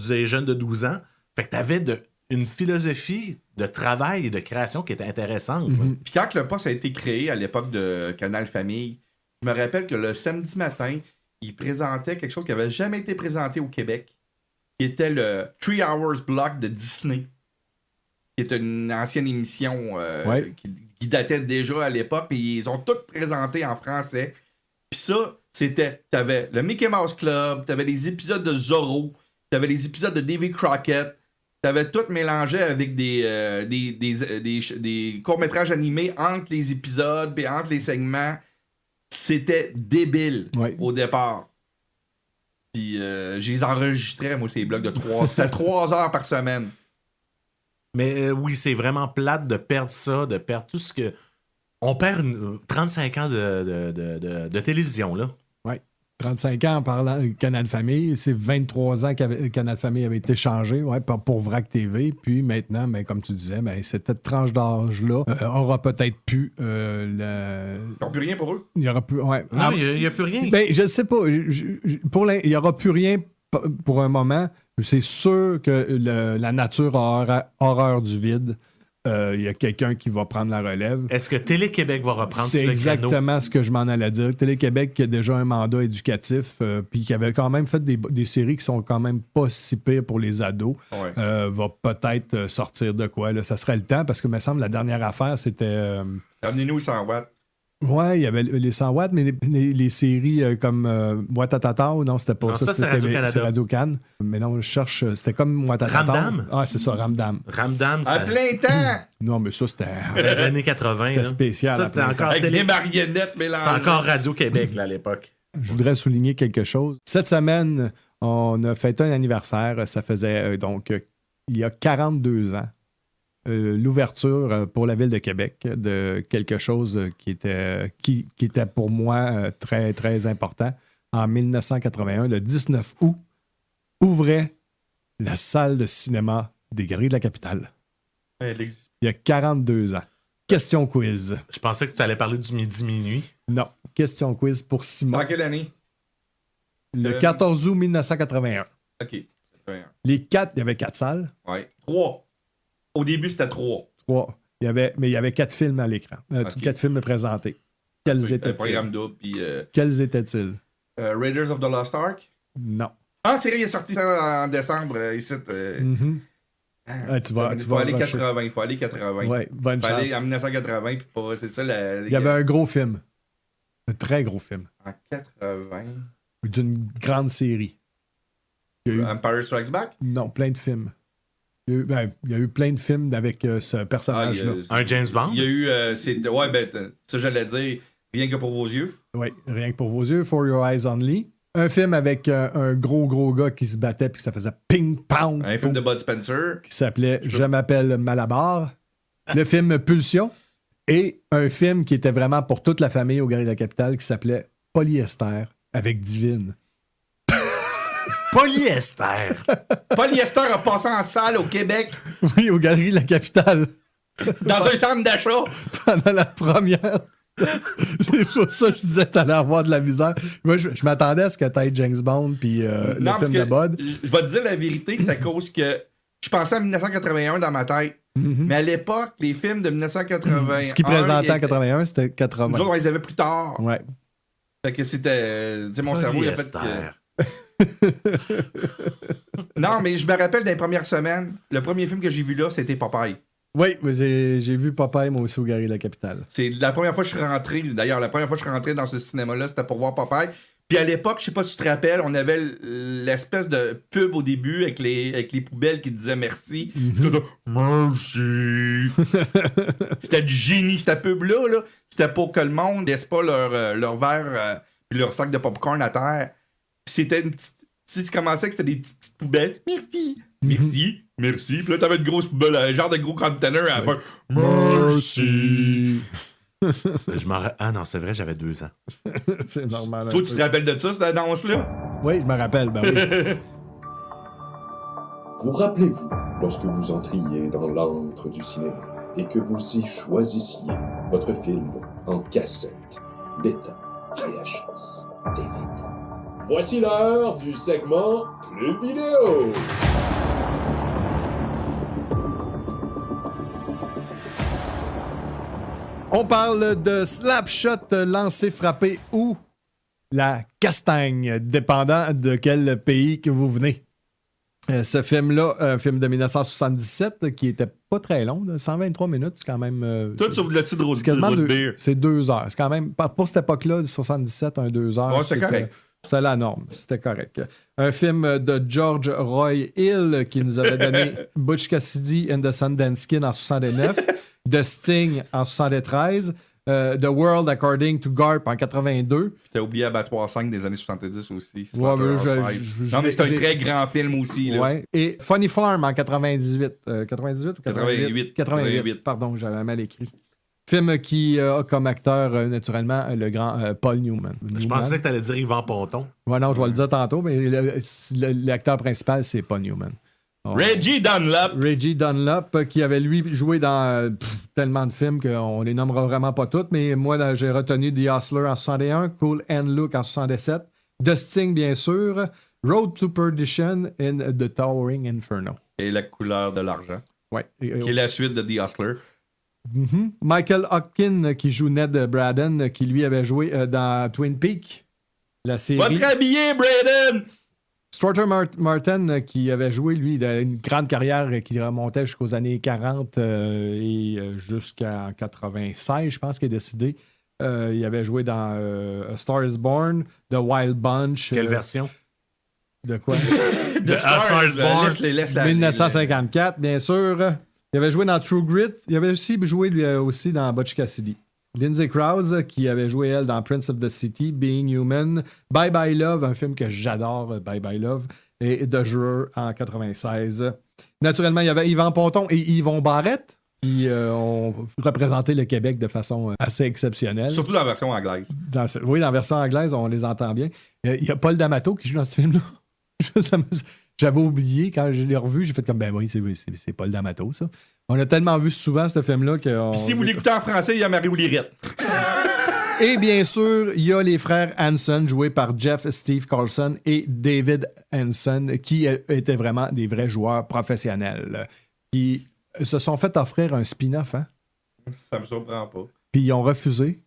des jeunes de 12 ans. Fait que tu avais une philosophie de travail et de création qui était intéressante. Puis quand le poste a été créé à l'époque de Canal Famille, je me rappelle que le samedi matin, il présentait quelque chose qui n'avait jamais été présenté au Québec, qui était le 3 Hours Block de Disney, qui est une ancienne émission Ouais. qui datait déjà à l'époque, et ils ont toutes présenté en français. Puis ça, c'était, t'avais le Mickey Mouse Club, t'avais les épisodes de Zorro, t'avais les épisodes de Davy Crockett, t'avais tout mélangé avec des courts-métrages animés entre les épisodes et entre les segments. C'était débile au départ. Puis je les enregistrais, moi, ces blocs de 3. C'était 3 heures par semaine. Mais oui, c'est vraiment plate de perdre ça, de perdre tout ce que... On perd 35 ans de télévision, là. Oui. 35 ans en parlant de Canal Famille. C'est 23 ans que Canal Famille avait été changé pour VRAC TV. Puis maintenant, comme tu disais, cette tranche d'âge-là aura peut-être pu... Ils n'ont plus rien pour eux. Il y aura plus... Ouais. Non, il n'y a plus rien. Je sais pas. Il n'y aura plus rien pour un moment. C'est sûr que la nature a horreur du vide. Il y a quelqu'un qui va prendre la relève. Est-ce que Télé-Québec va reprendre C'est le exactement créneau? ce que je m'en allais dire. Télé-Québec qui a déjà un mandat éducatif puis qui avait quand même fait des séries qui sont quand même pas si pires pour les ados, va peut-être sortir de quoi. Là. Ça serait le temps parce que, il me semble, la dernière affaire, c'était... Amenez-nous 100 watts. Ouais, il y avait les 100 watts, mais les séries comme Ouattatata, non, c'était pas Non, ça, c'est c'était Radio-Canada. c'est Radio-Can. Mais non, je cherche, c'était comme Ouattatata. Ramdam? Ah, c'est ça, Ramdam. Ramdam, À plein temps! Non, mais ça, c'était... dans les années 80. C'était là. spécial, Ça, à c'était plein encore, Avec les marionnettes mélangées. c'était encore Radio-Québec, là, à l'époque. Je voudrais souligner quelque chose. Cette semaine, on a fêté un anniversaire. Ça faisait il y a 42 ans. L'ouverture pour la ville de Québec de quelque chose qui était pour moi très, très important. En 1981, le 19 août, ouvrait la salle de cinéma des Galeries de la Capitale. Il y a 42 ans. Question quiz. Je pensais que tu allais parler du midi-minuit. Non. Question quiz pour Simon. Dans quelle année? Le 14 août 1981. OK. Il y avait 4 salles. Ouais. 3. Au début, c'était 3. 3. Mais il y avait 4 films à l'écran. 4 films présentés. Quels Programme étaient-ils? double, puis... Quels étaient-ils? Raiders of the Lost Ark? Non. Ah, c'est vrai, il est sorti ça en décembre, ici. Tu vas Il faut aller rusher. 80. Il faut aller 80. Ouais, bonne Il faut aller chance. en 1980. Puis pas, c'est ça. Il y avait un gros film. Un très gros film. En 80. D'une grande série. Il y a eu, Empire Strikes Back? non, plein de films. Il y a eu plein de films avec ce personnage-là. Un James Bond? Il y a eu. Ouais, ça j'allais dire. Rien que pour vos yeux. Oui, rien que pour vos yeux, For Your Eyes Only. Un film avec un gros gars qui se battait puis ça faisait ping-pong. Un film de Bud Spencer. Qui s'appelait Je m'appelle Malabar. Le film Pulsion. Et un film qui était vraiment pour toute la famille au Galerie de la Capitale qui s'appelait Polyester avec Divine. Polyester! Polyester a passé en salle au Québec Oui, au Galerie de la Capitale. dans un centre d'achat. Pendant la première. C'est pour ça que je disais que t'allais avoir de la misère. Moi, je m'attendais à ce que t'aies James Bond puis le Non, film de parce que Bud. je vais te dire la vérité, c'est à cause que je pensais à 1981 dans ma tête. Mais à l'époque, les films de 1980. Ce qu'ils présentaient en 81, c'était Nous 80. autres, on les avait plus tard. Ouais. Fait que c'était. Tu sais, mon cerveau, il a fait Polyester. Non, mais je me rappelle des premières semaines, le premier film que j'ai vu là, c'était Popeye. Oui, j'ai vu Popeye, moi aussi, au Galerie de la Capitale. C'est la première fois que je suis rentré. D'ailleurs, la première fois que je suis rentré dans ce cinéma-là, c'était pour voir Popeye. Puis à l'époque, je sais pas si tu te rappelles, on avait l'espèce de pub au début avec les poubelles qui disaient merci. Merci. C'était du génie, cette pub-là. Là. C'était pour que le monde laisse pas leur verre puis leur sac de popcorn à terre. Puis c'était une petite. Tu sais, tu commençais que c'était des petites poubelles. Merci. Merci. Merci. Puis là, t'avais une grosse poubelle, un genre de gros container à la fin. Merci. Ah non, c'est vrai, j'avais 2 ans. C'est normal. Toi, tu te rappelles de ça, cette annonce-là? Oui, je me rappelle, ben oui. Vous rappelez-vous, lorsque vous entriez dans l'antre du cinéma et que vous y choisissiez votre film en cassette, bêta, VHS, DVD. Voici l'heure du segment Club Vidéo. On parle de slapshot, lancer, frappé ou la castagne, dépendant de quel pays que vous venez. Ce film-là, un film de 1977 qui était pas très long, là, 123 minutes, c'est quand même. Toi, tu le cidre c'est quasiment de beer. c'est 2 heures. C'est quand même, pour cette époque-là, 77, 2 heures. Ouais, c'était correct. C'était la norme, c'était correct. Un film de George Roy Hill qui nous avait donné Butch Cassidy and the Sundance Kid en 69, The Sting en 73, The World According to Garp en 82. Puis t'as oublié Abattoir 5 des années 70 aussi. Ouais, mais Non, mais c'est un très grand film aussi. Là. Ouais. Et Funny Farm en 98. 98 ou 88? 88, pardon, j'avais mal écrit. Film qui a comme acteur, naturellement, le grand Paul Newman. Je pensais que t'allais dire Yvan Ponton. Ouais, non, je vais le dire tantôt, mais l'acteur principal, c'est Paul Newman. Reggie Dunlop. Reggie Dunlop, qui avait lui joué dans tellement de films qu'on les nommera vraiment pas toutes, mais moi, j'ai retenu The Hustler en 61, Cool Hand Luke en 67, The Sting, bien sûr, Road to Perdition et The Towering Inferno. Et La couleur de l'argent. Ouais. Qui est la suite de The Hustler. Michael Hopkins, qui joue Ned Braden, qui lui avait joué dans Twin Peaks, la série. Va te rhabiller, Braden! Stuart Martin, qui avait joué, lui, une grande carrière qui remontait jusqu'aux années 40 et jusqu'en 96, je pense qu'il est décédé. Il avait joué dans A Star is Born, The Wild Bunch. Quelle version? De quoi? A Star is Born. 1954, bien sûr. Il avait joué dans True Grit. Il avait aussi joué, lui aussi, dans Butch Cassidy. Lindsay Krause, qui avait joué, elle, dans Prince of the City, Being Human, Bye Bye Love, un film que j'adore, Bye Bye Love, et The Juror en 96. Naturellement, il y avait Yvan Ponton et Yvon Barrette, qui ont représenté le Québec de façon assez exceptionnelle. Surtout dans la version anglaise. Oui, dans la version anglaise, on les entend bien. Il y a Paul D'Amato qui joue dans ce film-là. J'avais oublié, quand je l'ai revu, j'ai fait comme, ben oui, c'est Paul D'Amato, ça. On a tellement vu souvent ce film-là que... Puis si vous l'écoutez en français, il y a Marie Oulirette. Et bien sûr, il y a les frères Hanson, joués par Jeff Steve Carlson et David Hanson, qui étaient vraiment des vrais joueurs professionnels, qui se sont fait offrir un spin-off, hein? Ça me surprend pas. Puis ils ont refusé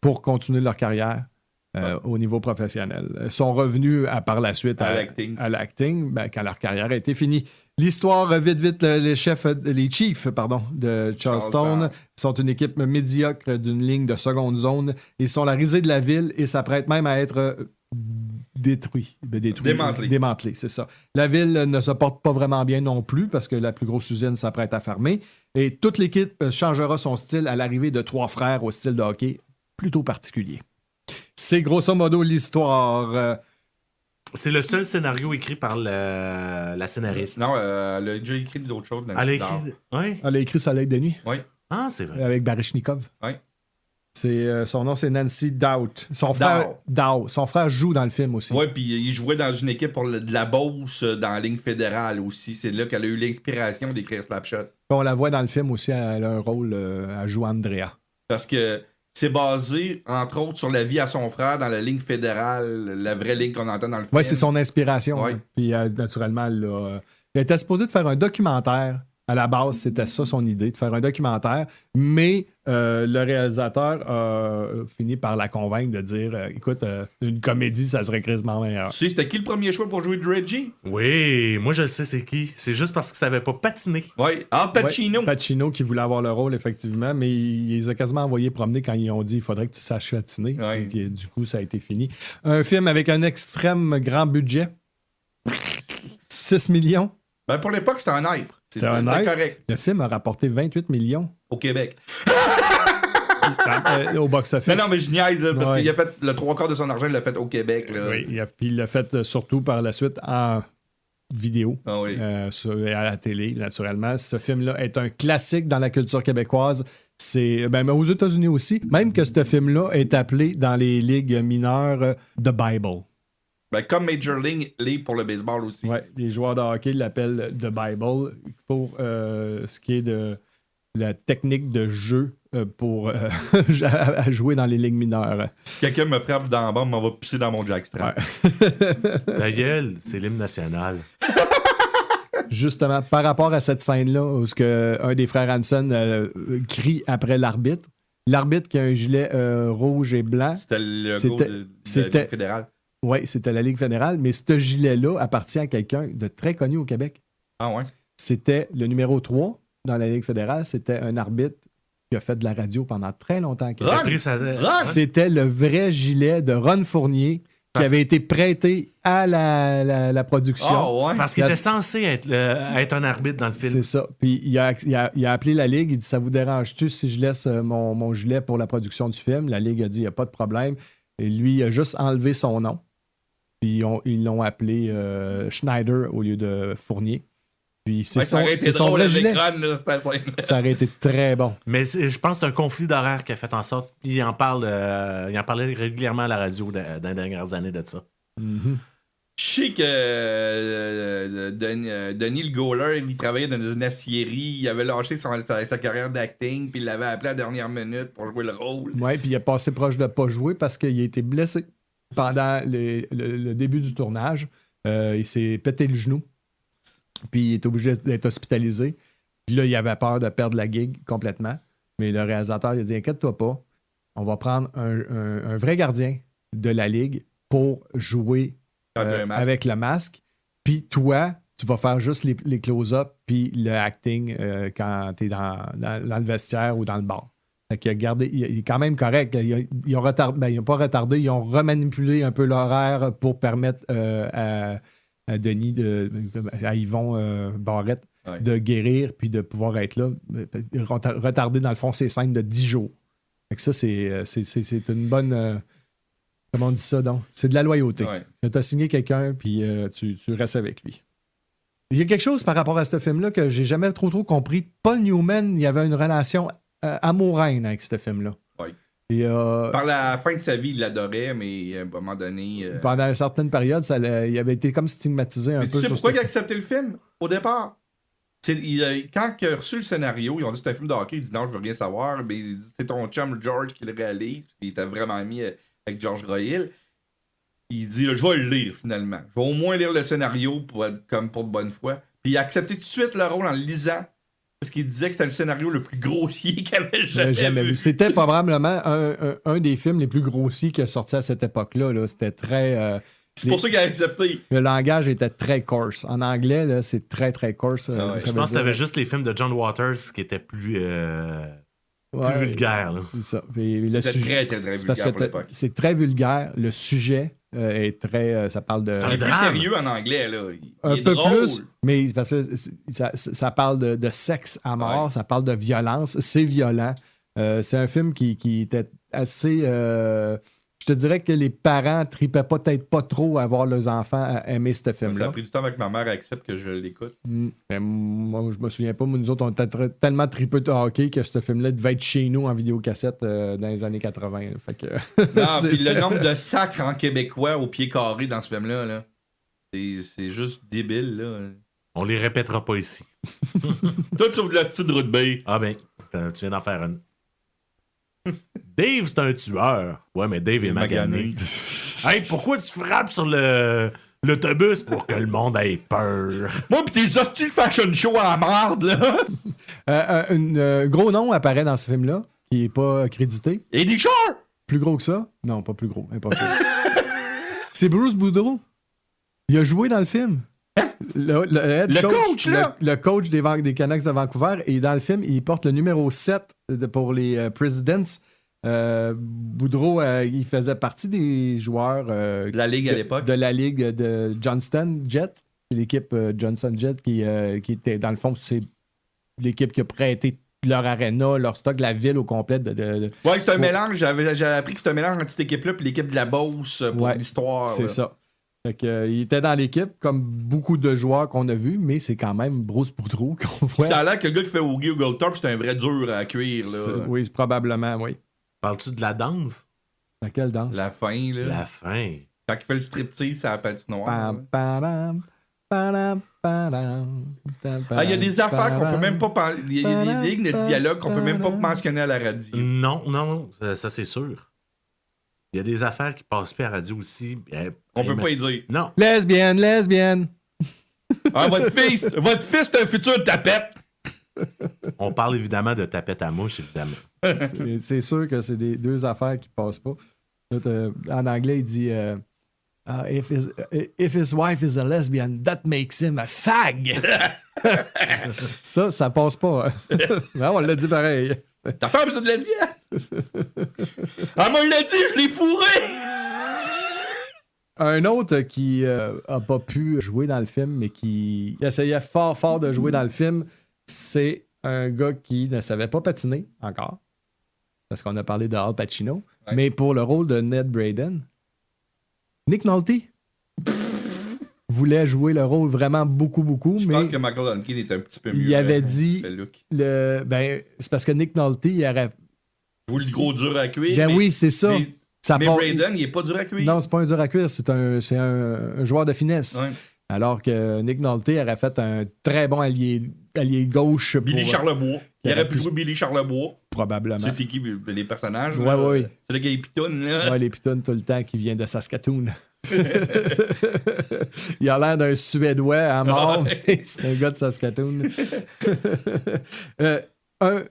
pour continuer leur carrière. Au niveau professionnel. Ils sont revenus par la suite à l'acting, quand leur carrière a été finie. L'histoire, vite, les Chiefs de Charleston sont une équipe médiocre d'une ligne de seconde zone. Ils sont la risée de la ville et s'apprêtent même à être démantelés, c'est ça. La ville ne se porte pas vraiment bien non plus parce que la plus grosse usine s'apprête à fermer. Et toute l'équipe changera son style à l'arrivée de 3 frères au style de hockey plutôt particulier. C'est grosso modo l'histoire. C'est le seul scénario écrit par la scénariste. Non, elle a déjà écrit d'autres choses. Elle a écrit... Oui. Elle a écrit Soleil de nuit. Oui. Ah, c'est vrai. Avec Baryshnikov. Oui. Son nom, c'est Nancy Dowd. Son frère joue dans le film aussi. Oui, puis il jouait dans une équipe pour de la Beauce dans la ligne fédérale aussi. C'est là qu'elle a eu l'inspiration d'écrire Slapshot. On la voit dans le film aussi, elle a un rôle, elle joue Andrea. Parce que c'est basé, entre autres, sur la vie à son frère dans la ligne fédérale, la vraie ligne qu'on entend dans le film. Oui, c'est son inspiration. Ouais. Hein. Puis naturellement, elle était supposée de faire un documentaire. À la base, c'était ça son idée, de faire un documentaire. Mais le réalisateur a fini par la convaincre de dire écoute, une comédie, ça serait quasiment meilleur. Tu sais, c'était qui le premier choix pour jouer de Reggie? Oui, moi je le sais c'est qui. C'est juste parce qu'il savait pas patiner. Oui. Ah, Pacino. Ouais, Pacino qui voulait avoir le rôle, effectivement, mais il les a quasiment envoyés promener quand ils ont dit il faudrait que tu saches patiner. Ouais. Et du coup, ça a été fini. Un film avec un extrême grand budget. 6 millions. Ben, pour l'époque, c'était un hype. C'était hype. Correct. Le film a rapporté 28 millions Au Québec. au box-office. Non, mais je niaise, là, parce Ouais. qu'il a fait le 3/4 de son argent, il l'a fait au Québec. Là. Oui, puis il l'a fait surtout par la suite en vidéo, Ah oui. à la télé, naturellement. Ce film-là est un classique dans la culture québécoise. Mais aux États-Unis aussi, même que ce film-là est appelé dans les ligues mineures The Bible. Ben, comme Major League pour le baseball aussi. Ouais, les joueurs de hockey l'appellent The Bible pour ce qui est de la technique de jeu pour à jouer dans les ligues mineures. Si quelqu'un me frappe dans la bombe, on va pisser dans mon jackstrap. Ouais. Ta gueule, c'est l'hymne national. Justement, par rapport à cette scène-là, où un des frères Hanson crie après l'arbitre, l'arbitre qui a un gilet rouge et blanc. C'était le logo de la Ligue fédérale. Oui, c'était la Ligue fédérale, mais ce gilet-là appartient à quelqu'un de très connu au Québec. Ah ouais? C'était le numéro 3 dans la Ligue fédérale. C'était un arbitre qui a fait de la radio pendant très longtemps. Il a pris sa... C'était le vrai gilet de Ron Fournier qui avait été prêté à la production. Ah ouais? Parce qu'il était censé être un arbitre dans le film. C'est ça. Puis il a appelé la Ligue, il dit ça vous dérange-tu si je laisse mon gilet pour la production du film? La Ligue a dit il n'y a pas de problème. Et lui, il a juste enlevé son nom. Puis ils l'ont appelé Schneider au lieu de Fournier. Puis c'est son vrai gilet. Ça aurait été très bon. Mais je pense que c'est un conflit d'horaire qui a fait en sorte. Il en parlait régulièrement à la radio dans les dernières années de ça. Mm-hmm. Je sais que Denis le Gauler, il travaillait dans une aciérie, il avait lâché sa carrière d'acting, puis il l'avait appelé à la dernière minute pour jouer le rôle. Oui, puis il a passé proche de ne pas jouer parce qu'il a été blessé pendant le début du tournage. Il s'est pété le genou, puis il est obligé d'être hospitalisé. Puis là, il avait peur de perdre la gig complètement. Mais le réalisateur, il a dit inquiète-toi pas, on va prendre un vrai gardien de la Ligue pour jouer avec le masque. Puis toi, tu vas faire juste les close-up puis le acting quand tu es dans le vestiaire ou dans le bar. Fait qu'il a gardé, il est quand même correct. Ils ont retardé, ils n'ont pas retardé, ils ont remanipulé un peu l'horaire pour permettre à Denis, à Yvon Barrette, de guérir puis de pouvoir être là. Retarder, dans le fond, ses scènes de 10 jours. Fait que ça, c'est une bonne... comment on dit ça, donc? C'est de la loyauté. Ouais. Tu as signé quelqu'un, puis tu restes avec lui. Il y a quelque chose par rapport à ce film-là que j'ai jamais trop compris. Paul Newman, il y avait une relation amoureuse avec ce film-là. Oui. Et, par la fin de sa vie, il l'adorait, mais à un moment donné... Pendant une certaine période, il avait été comme stigmatisé un peu. Tu sais pourquoi il a accepté le film, au départ? Quand il a reçu le scénario, ils ont dit c'est un film de hockey, il dit non, je veux rien savoir, mais il dit c'est ton chum George qui le réalise, il était vraiment ami avec George Royle. Il dit je vais le lire finalement. Je vais au moins lire le scénario comme pour de bonne foi. Puis il a accepté tout de suite le rôle en le lisant. Parce qu'il disait que c'était le scénario le plus grossier qu'il avait jamais vu. C'était probablement un des films les plus grossiers qui a sorti à cette époque-là. Là. C'était très... C'est pour ça qu'il a accepté. Le langage était très coarse. En anglais, là, c'est très, très coarse. Ah ouais. Je pense que t'avais juste les films de John Waters qui étaient plus vulgaires. Là. C'est ça. Puis le C'était sujet, très, très, très c'est parce vulgaire pour que l'époque. c'est très vulgaire. Le sujet est très... ça parle de... C'est Il est plus drame. sérieux en anglais, là. Il Un est peu drôle. plus, mais parce que ça parle de sexe à mort, Ouais. ça parle de violence, c'est violent. C'est un film qui était assez... je te dirais que les parents tripaient peut-être pas trop à voir leurs enfants à aimer ce Ça film-là. a pris du temps avec ma mère à accepter que je l'écoute. Mais moi, je me souviens pas, mais nous autres, on était tellement tripés de hockey que ce film-là devait être chez nous en vidéocassette dans les années 80. Là. Fait que... Non, puis le nombre de sacres en québécois au pied carré dans ce film-là, là, c'est juste débile, là. On les répétera pas ici. Tout sauf de la style de rugby. Ah ben, tu viens d'en faire une. Dave, c'est un tueur. Ouais, mais Dave est magané. Hey, pourquoi tu frappes sur l'autobus pour que le monde ait peur? Moi pis tes hosties de fashion show à la merde, là. Un gros nom apparaît dans ce film-là, qui est pas crédité. Eddie Shore! Plus gros que ça? Non, pas plus gros. Impossible. C'est Bruce Boudreau. Il a joué dans le film. Le head Le coach, là! Le coach des Canucks de Vancouver. Et dans le film, il porte le numéro 7 pour les Presidents. Boudreau, il faisait partie des joueurs De la Ligue à l'époque. de la Ligue de Johnston Jet. C'est l'équipe Johnston Jet qui était, dans le fond, c'est l'équipe qui a prêté leur aréna, leur stock, la ville au complet. Ouais, c'est un mélange. J'avais appris que c'était un mélange entre cette équipe-là et l'équipe de la Beauce pour Ouais, l'histoire. C'est là. ça. Fait que, il était dans l'équipe, comme beaucoup de joueurs qu'on a vus, mais c'est quand même Bruce Boudreau qu'on voit. Ça a l'air que le gars qui fait Oogie Oogletorp, c'est un vrai dur à cuire. Là. Oui, probablement, oui. Parles-tu de la danse? Laquelle danse? La fin, là. La fin. Quand il fait le striptease à la patinoire. Pam, padam, padam, padam, tam, Ah, il y a des affaires qu'on peut même pas parler. Il y a des lignes de padam, dialogue qu'on peut même pas mentionner à la radio. Non, ça c'est sûr. Il y a des affaires qui passent plus à la radio aussi. On peut pas y dire. Non. Lesbienne. Ah, votre fils, c'est un futur tapette. On parle évidemment de tapette à mouche, évidemment. C'est sûr que c'est deux affaires qui passent pas. Là, en anglais, il dit if his wife is a lesbian, that makes him a fag. ça passe pas. Non, on l'a dit pareil. Ta femme, c'est de lesbienne. Ah, moi, il l'a dit, je l'ai fourré. Un autre qui a pas pu jouer dans le film, mais qui essayait fort de jouer dans le film, c'est un gars qui ne savait pas patiner encore. Parce qu'on a parlé de Al Pacino. Ouais. Mais pour le rôle de Ned Braden, Nick Nolte voulait jouer le rôle vraiment beaucoup, Je mais pense que Michael Hunkin est un petit peu mieux. il avait dit le look. c'est parce que Nick Nolte, il aurait... Vous le gros dur à cuire. Ben mais- oui, c'est ça. Mais, Ça mais part- Braden, il est pas dur à cuire. Non, c'est pas un dur à cuire, c'est un joueur de finesse. Ouais. Alors que Nick Nolte aurait fait un très bon allié gauche pour... Billy Charlebois. Il il aurait aurait pu pu- jouer Billy Charlebois. Probablement. Tu sais c'est qui les personnages? Ouais, là? ouais. C'est le gars qui pitoune, là. Ouais, les pitounes tout le temps qui vient de Saskatoon. Il a l'air d'un Suédois à mort, Ouais. mais c'est un gars de Saskatoon. Un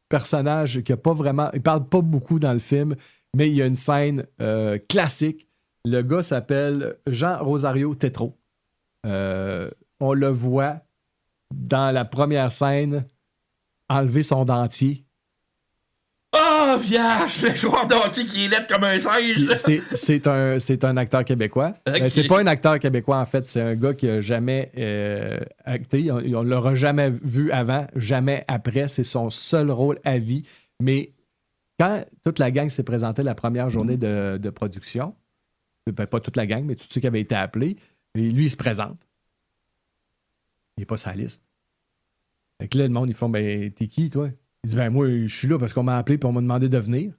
personnage qui a pas vraiment... Il parle pas beaucoup dans le film, mais il y a une scène classique. Le gars s'appelle Jean Rosario Tetreault. On le voit dans la première scène enlever son dentier. Oh, viage! Le joueur de hockey qui est laid comme un singe! là. C'est un acteur québécois. Ok. C'est pas un acteur québécois, en fait. C'est un gars qui a jamais acté. On l'aura jamais vu avant, jamais après. C'est son seul rôle à vie. Mais quand toute la gang s'est présentée la première journée de production, ben, pas toute la gang, mais tous ceux qui avaient été appelés, et lui, il se présente. Il n'est pas sur la liste. Fait que là, le monde, ils font, ben, t'es qui, toi? Il dit, ben, moi, je suis là parce qu'on m'a appelé et on m'a demandé de venir.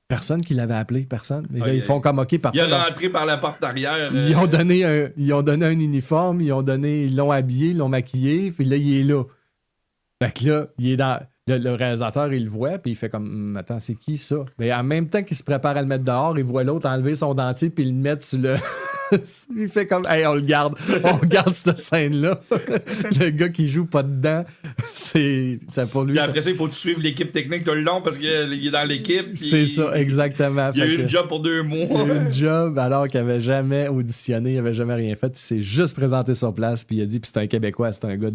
Personne qui l'avait appelé, personne. Mais là, Ouais, ils font comme, OK, Il parfait. est rentré par la porte arrière. Ils ont donné un uniforme, ils l'ont habillé, ils l'ont maquillé, puis là, il est là. Fait que là, il est dans. Le réalisateur, il le voit, puis il fait comme, attends, c'est qui ça? Mais en même temps qu'il se prépare à le mettre dehors, il voit l'autre enlever son dentier, puis le mettre sur le. Il fait comme, hey, on le garde cette scène-là. Le gars qui joue pas dedans, ça pour lui. Puis après ça, il faut suivre l'équipe technique tout le long parce qu'il est dans l'équipe. C'est ça, exactement. Il a eu une job pour 2 mois. Il a eu une job alors qu'il avait jamais auditionné, il avait jamais rien fait. Il s'est juste présenté sur place, puis il a dit, puis c'est un Québécois, c'est un gars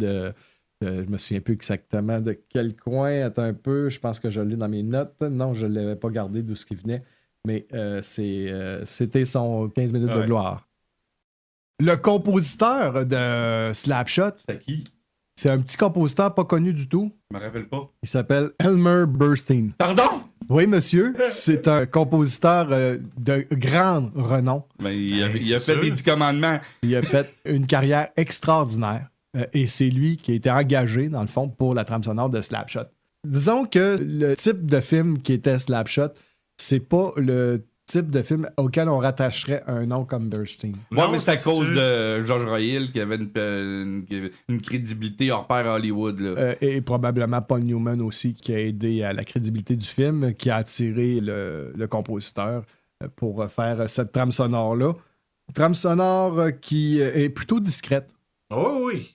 je me souviens plus exactement de quel coin. Attends un peu, je pense que je l'ai dans mes notes. Non, je ne l'avais pas gardé d'où ce qui venait. Mais c'était son 15 minutes de gloire. Le compositeur de Slapshot, C'est qui? c'est un petit compositeur pas connu du tout. Je me rappelle pas. Il s'appelle Elmer Bernstein. Pardon? Oui, monsieur. C'est un compositeur de grand renom. Ben, il a c'est fait sûr. les 10 commandements. Il a fait une carrière extraordinaire. Et c'est lui qui a été engagé, dans le fond, pour la trame sonore de Slapshot. Disons que le type de film qui était Slapshot, c'est pas le type de film auquel on rattacherait un nom comme Bernstein. Ouais, Non, mais c'est à c'est cause sûr. de George Royal qui avait une crédibilité hors pair à Hollywood. Là. Et probablement Paul Newman aussi, qui a aidé à la crédibilité du film, qui a attiré le compositeur pour faire cette trame sonore-là. Trame sonore qui est plutôt discrète. Oh oui.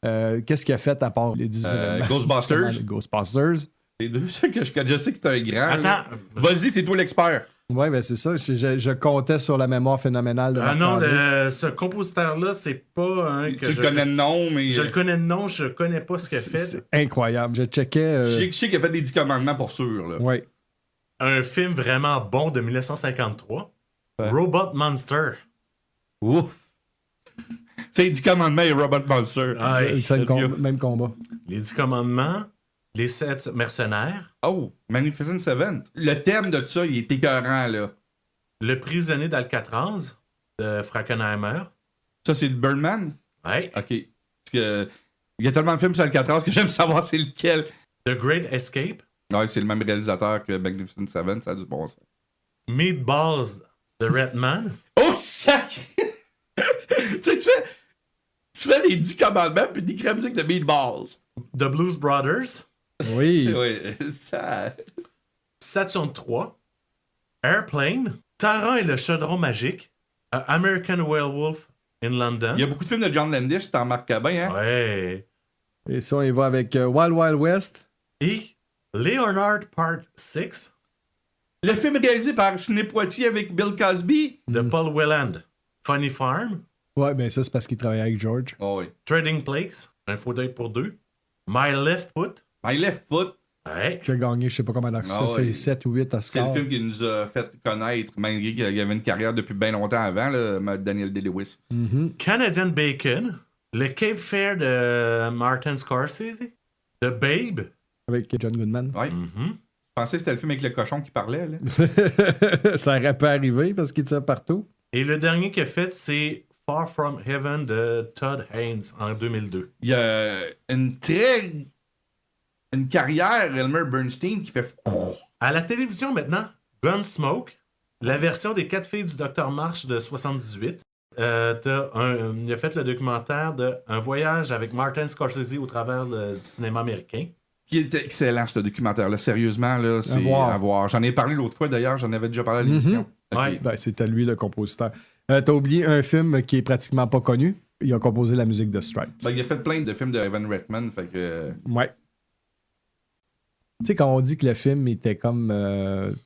Qu'est-ce qu'il a fait à part les 10 événements? Ghostbusters. Les Ghostbusters. C'est deux ceux que je sais que c'est un grand. là. Attends. Vas-y, c'est toi l'expert. Ouais, ben c'est ça. Je comptais sur la mémoire phénoménale de Ah non, Marc-André. ce compositeur-là, c'est pas un que Tu le connais de nom, mais. Je le connais de nom, je connais pas ce qu'il a fait. C'est incroyable. Je checkais. Je sais qu'il a fait des 10 commandements pour sûr. Là. Ouais. Un film vraiment bon de 1953. Ouais. Robot Monster. Ouf. Fait 10 commandements et Robot Monster. Ah, ouais. C'est le vieux. même combat. Les 10 commandements. Les 7 mercenaires. Oh, Magnificent Seven. Le thème de ça, il est écœurant, là. Le prisonnier d'Alcatraz de Frankenheimer. Ça, c'est le Birdman? Ouais. OK. Parce que il y a tellement de films sur Alcatraz que j'aime savoir c'est lequel. The Great Escape. Ouais, c'est le même réalisateur que Magnificent Seven, ça a du bon sens. Meatballs de Redman. Oh, sac! Tu sais, tu fais les 10 commandements puis des crèmes de Meatballs. The Blues Brothers. Oui. Oui, ça... Saturn 3. Airplane. Tara et le chaudron magique. American Werewolf in London. Il y a beaucoup de films de John Landis, t'en remarques bien, hein? Ouais. Et ça, on y va avec Wild Wild West. Et Leonard Part 6 Le film réalisé par Ciné Poitiers avec Bill Cosby. de Paul Welland. Funny Farm. Ouais, ben ça, c'est parce qu'il travaillait avec George. Oh oui. Trading Places. Un faux deuil pour deux. My Left Foot. My Left Foot, Ouais. Qui a gagné, je sais pas combien d'Oscars. Ah ouais. C'est 7 ou 8 c'est Oscars. le film qui nous a fait connaître, malgré qu'il avait une carrière depuis bien longtemps avant, là, Daniel Day-Lewis. Mhm. Canadian Bacon. Le Cape Fear de Martin Scorsese. The Babe. Avec John Goodman. Ouais. Mhm. Je pensais que c'était le film avec le cochon qui parlait, là. Ça aurait pas arrivé parce qu'il tire partout. Et le dernier qu'il a fait, c'est Far From Heaven de Todd Haynes en 2002. Il y a une carrière, Elmer Bernstein, qui fait... À la télévision maintenant, Gunsmoke, la version des 4 filles du Dr. March de 78. Il a fait le documentaire de Un voyage avec Martin Scorsese au travers du cinéma américain. Qui est excellent, ce documentaire-là. Sérieusement, là, c'est voir. à voir. J'en ai parlé l'autre fois, d'ailleurs. J'en avais déjà parlé à l'émission. Ok. Ouais. Ben, c'était lui le compositeur. T'as oublié un film qui est pratiquement pas connu. Il a composé la musique de Stripes. Ben, il a fait plein de films de Evan Reitman, fait que... Ouais. Tu sais, quand on dit que le film était comme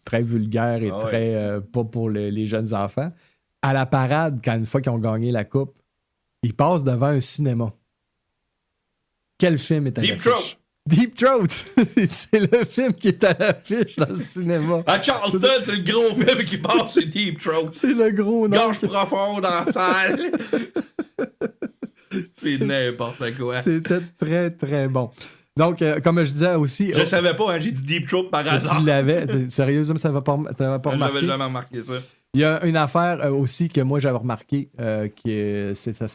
très vulgaire et Ah ouais. très pas pour les jeunes enfants, à la parade, quand une fois qu'ils ont gagné la coupe, ils passent devant un cinéma. Quel film est à Deep l'affiche? Throat. Deep Throat! C'est le film qui est à l'affiche dans le cinéma. À Charleston, c'est le gros film qui passe sur Deep Throat. C'est le gros nom. Gorge profonde dans la salle. C'est n'importe quoi. C'était très, très bon. Donc, comme je disais aussi... Je savais pas, hein, j'ai dit Deep Throat par hasard. Tu l'avais. Sérieusement, ça va pas J'avais remarqué. jamais remarqué ça. Il y a une affaire aussi que moi j'avais remarqué, qui est, ça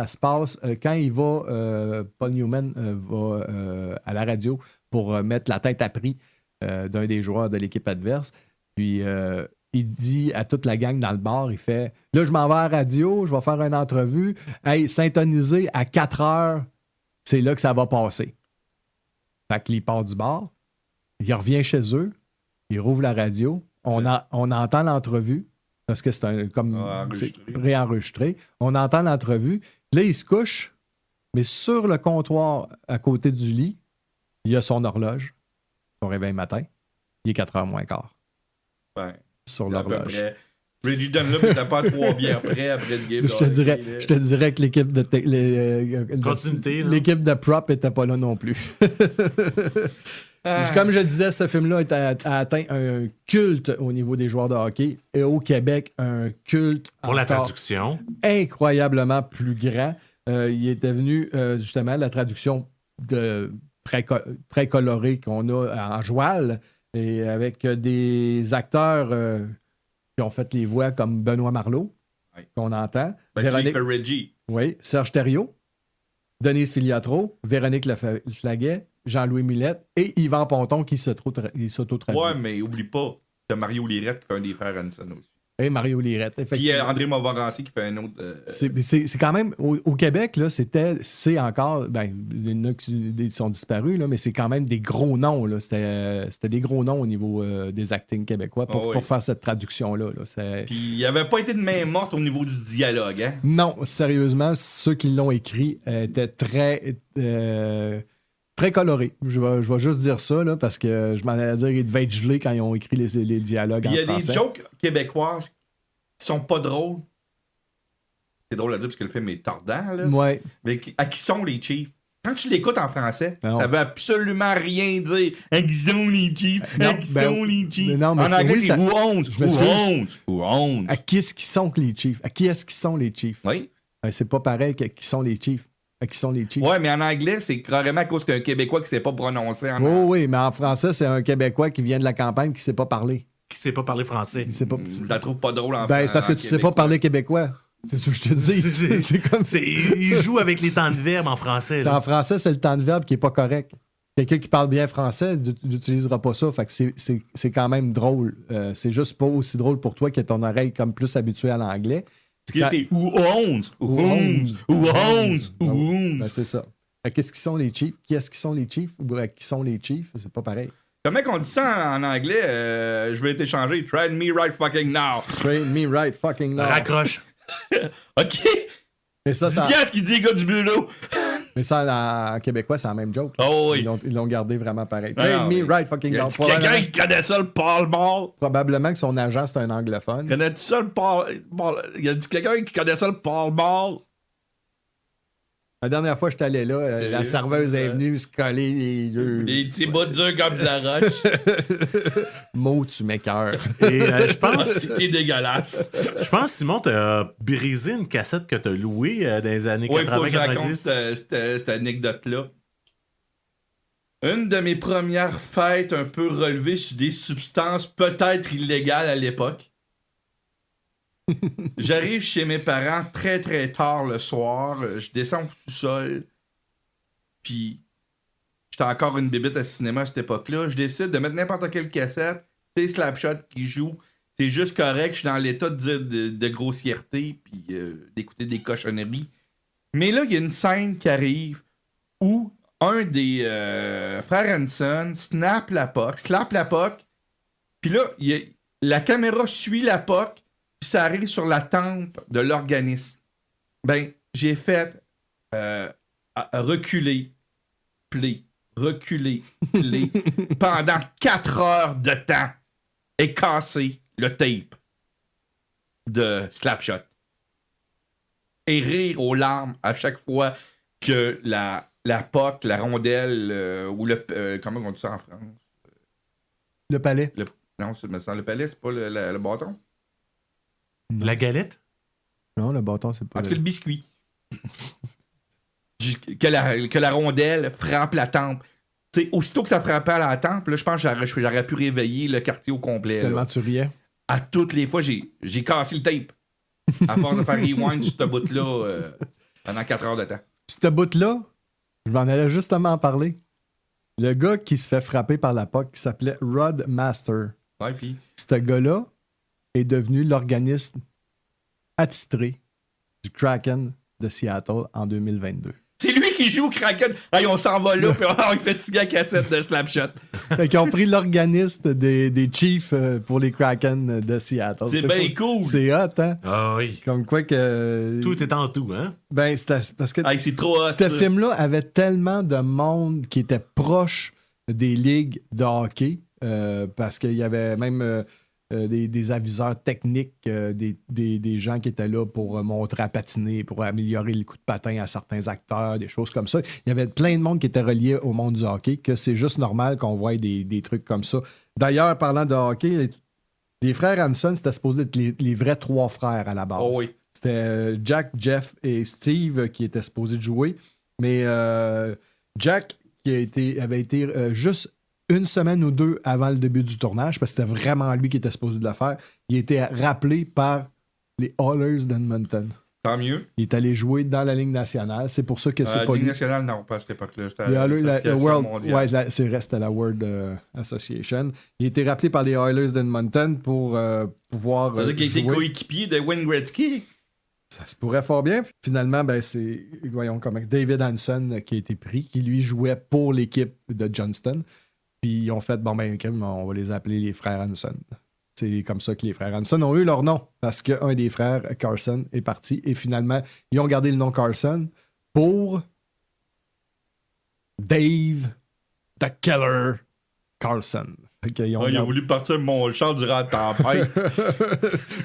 se passe quand il va, Paul Newman va à la radio pour mettre la tête à prix d'un des joueurs de l'équipe adverse. Puis il dit à toute la gang dans le bar, il fait « Là, je m'en vais à la radio, je vais faire une entrevue. Hey, syntoniser à 4 heures, c'est là que ça va passer. » Fait qu'il part du bar, il revient chez eux, il rouvre la radio, on entend l'entrevue. parce que c'est comme Enregistré. c'est préenregistré. On entend l'entrevue. Là, il se couche, mais sur le comptoir à côté du lit, il y a son horloge, son réveil matin. Il est 4h moins quart. Ben, Sur à peu l'horloge. près. Reggie Dunlop n'était pas 3 bières après le game. Je te dirais que l'équipe de Continuité, là. l'équipe de prop était pas là non plus. Comme je disais, ce film-là a atteint un culte au niveau des joueurs de hockey et au Québec, un culte Pour la encore traduction. incroyablement plus grand. Il est devenu justement la traduction très colorée qu'on a en joual et avec des acteurs qui ont fait les voix comme Benoît Marleau, qu'on entend. Ben, Véronique fait Reggie. Oui, Serge Thériault, Denise Filiatro, Véronique Laflaguet, Jean-Louis Millette et Yvan Ponton qui s'auto-traduit. Ouais, mais oublie pas, t'as Mario Lirette qui fait un des frères Hanson aussi. Et Mario Lirette, Puis effectivement. André Montmorency qui fait un autre. C'est quand même, au Québec, là, c'est encore, ben, il y en a qui sont disparus, là, mais c'est quand même des gros noms. Là. C'était des gros noms au niveau des actings québécois pour faire cette traduction-là. Là. Puis il n'y avait pas été de main morte au niveau du dialogue. Hein? Non, sérieusement, ceux qui l'ont écrit étaient très colorés. Je vais juste dire ça, là, parce que je m'en allais dire qu'ils devaient être gelés quand ils ont écrit les dialogues en français. Il y a français. des jokes québécoises qui sont pas drôles. C'est drôle à dire parce que le film est tordant, là. Ouais. Mais à qui sont les Chiefs? Quand tu l'écoutes en français, ça veut absolument rien dire. À qui sont les Chiefs? À qui sont les Chiefs? Non, mais en anglais, oui, c'est who owns? À qui est-ce qu'ils sont les Chiefs? À qui est-ce qu'ils sont les Chiefs? Oui. C'est pas pareil que qui sont les Chiefs. Qui sont les Chiefs. Ouais, mais en anglais, c'est carrément à cause qu'un Québécois qui sait pas prononcer en anglais. Oui, mais en français, c'est un Québécois qui vient de la campagne qui sait pas parler. Qui sait pas parler français. Je la trouve pas drôle en français. Ben, parce que tu sais pas parler québécois. C'est ce que je te dis. C'est comme... Il joue avec les temps de verbe en français. En français, c'est le temps de verbe qui est pas correct. Quelqu'un qui parle bien français n'utilisera pas ça. Fait que c'est quand même drôle. C'est juste pas aussi drôle pour toi que ton oreille comme plus habituée à l'anglais. C'est who owns? C'est ça. Qu'est-ce qu'ils sont les Chiefs? Qui est-ce qu'ils sont les Chiefs? Ou qui sont les Chiefs? C'est pas pareil. Comment qu'on dit ça en anglais? Je vais t'échanger. Train me right fucking now. Train me right fucking now. Raccroche. OK. Mais ça, c'est bien ce qu'il dit, gars du bureau. Mais ça, en québécois, c'est la même joke. Oh oui. Ils l'ont gardé vraiment pareil. Train me right fucking now. Quelqu'un qui connaît ça, le Paul Ball. Probablement que son agent, c'est un anglophone. Connais-tu ça, le Paul Ball? Y a quelqu'un qui connaît ça, le Paul Ball? La dernière fois que je suis allé là, la serveuse est venue se coller les deux. Les petits bouts durs comme de la roche. Mo, tu m'écoeures. Et je pense. C'était dégueulasse. Je pense, Simon, t'as brisé une cassette que t'as louée dans les années 80-90. Oui, il faut que je raconte cette anecdote-là. Une de mes premières fêtes un peu relevées sur des substances peut-être illégales à l'époque. J'arrive chez mes parents très très tard le soir. Je descends au sous-sol. Puis, j'étais encore une bébête à cinéma à cette époque-là. Je décide de mettre n'importe quelle cassette. C'est Slapshot qui joue. C'est juste correct. Je suis dans l'état de dire de grossièreté. Puis d'écouter des cochonneries. Mais là, il y a une scène qui arrive où un des frères Hanson slap la POC. Puis là, la caméra suit la POC. Puis ça arrive sur la tempe de l'organisme. Ben, j'ai fait reculer, play, pendant 4 heures de temps et casser le tape de Slapshot. Et rire aux larmes à chaque fois que la POC, la rondelle, ou le... comment on dit ça en France? Le palais. Non, c'est le palais, c'est pas le bâton? La galette? Non, le bâton, c'est pas. En tout cas, le biscuit. que la rondelle frappe la tempe. T'sais, aussitôt que ça frappait à la tempe, là, je pense que j'aurais pu réveiller le quartier au complet. Tellement tu riais. À toutes les fois, j'ai cassé le tape. À force de faire rewind sur ce bout-là pendant 4 heures de temps. Ce bout-là, je m'en allais justement en parler. Le gars qui se fait frapper par la POC qui s'appelait Rod Master. Ouais, puis. Ce gars-là est devenu l'organisme attitré du Kraken de Seattle en 2022. C'est lui qui joue au Kraken. Hey, on s'en va là, puis on fait signer la cassette de Slapshot. Fait qu'ils ont pris l'organiste des Chiefs pour les Kraken de Seattle. C'est bien cool. C'est hot, hein? Ah oui. Comme quoi que... Tout est en tout, hein? Ben, c'était parce que Hey, c'est trop hot. ce film-là avait tellement de monde qui était proche des ligues de hockey, parce qu'il y avait même des aviseurs techniques, des gens qui étaient là pour montrer à patiner, pour améliorer le coup de patin à certains acteurs, des choses comme ça. Il y avait plein de monde qui était relié au monde du hockey, que c'est juste normal qu'on voie des trucs comme ça. D'ailleurs, parlant de hockey, les frères Hanson, c'était supposé être les vrais 3 frères à la base. Oh oui. C'était Jack, Jeff et Steve qui étaient supposés de jouer. Mais Jack, avait été juste une semaine ou 2 avant le début du tournage, parce que c'était vraiment lui qui était supposé de le faire, il a été rappelé par les Oilers d'Edmonton. Tant mieux. Il est allé jouer dans la Ligue nationale. C'est pour ça que c'est pas Ligue lui. nationale, non, pas à cette époque-là. C'était La World, mondiale. ouais, c'était la World Association. Il a été rappelé par les Oilers d'Edmonton pour pouvoir Ça veut dire qu'il a été jouer. coéquipier de Wayne Gretzky. Ça se pourrait fort bien. Finalement, ben, c'est, voyons comment, David Hanson qui a été pris, qui lui jouait pour l'équipe de Johnston. Puis ils ont fait, bon, ben, on va les appeler les frères Hanson. C'est comme ça que les frères Hanson ont eu leur nom, parce qu'un des frères, Carson, est parti. Et finalement, ils ont gardé le nom Carson pour Dave the Killer Carson. Il a voulu partir mon char durant la tempête.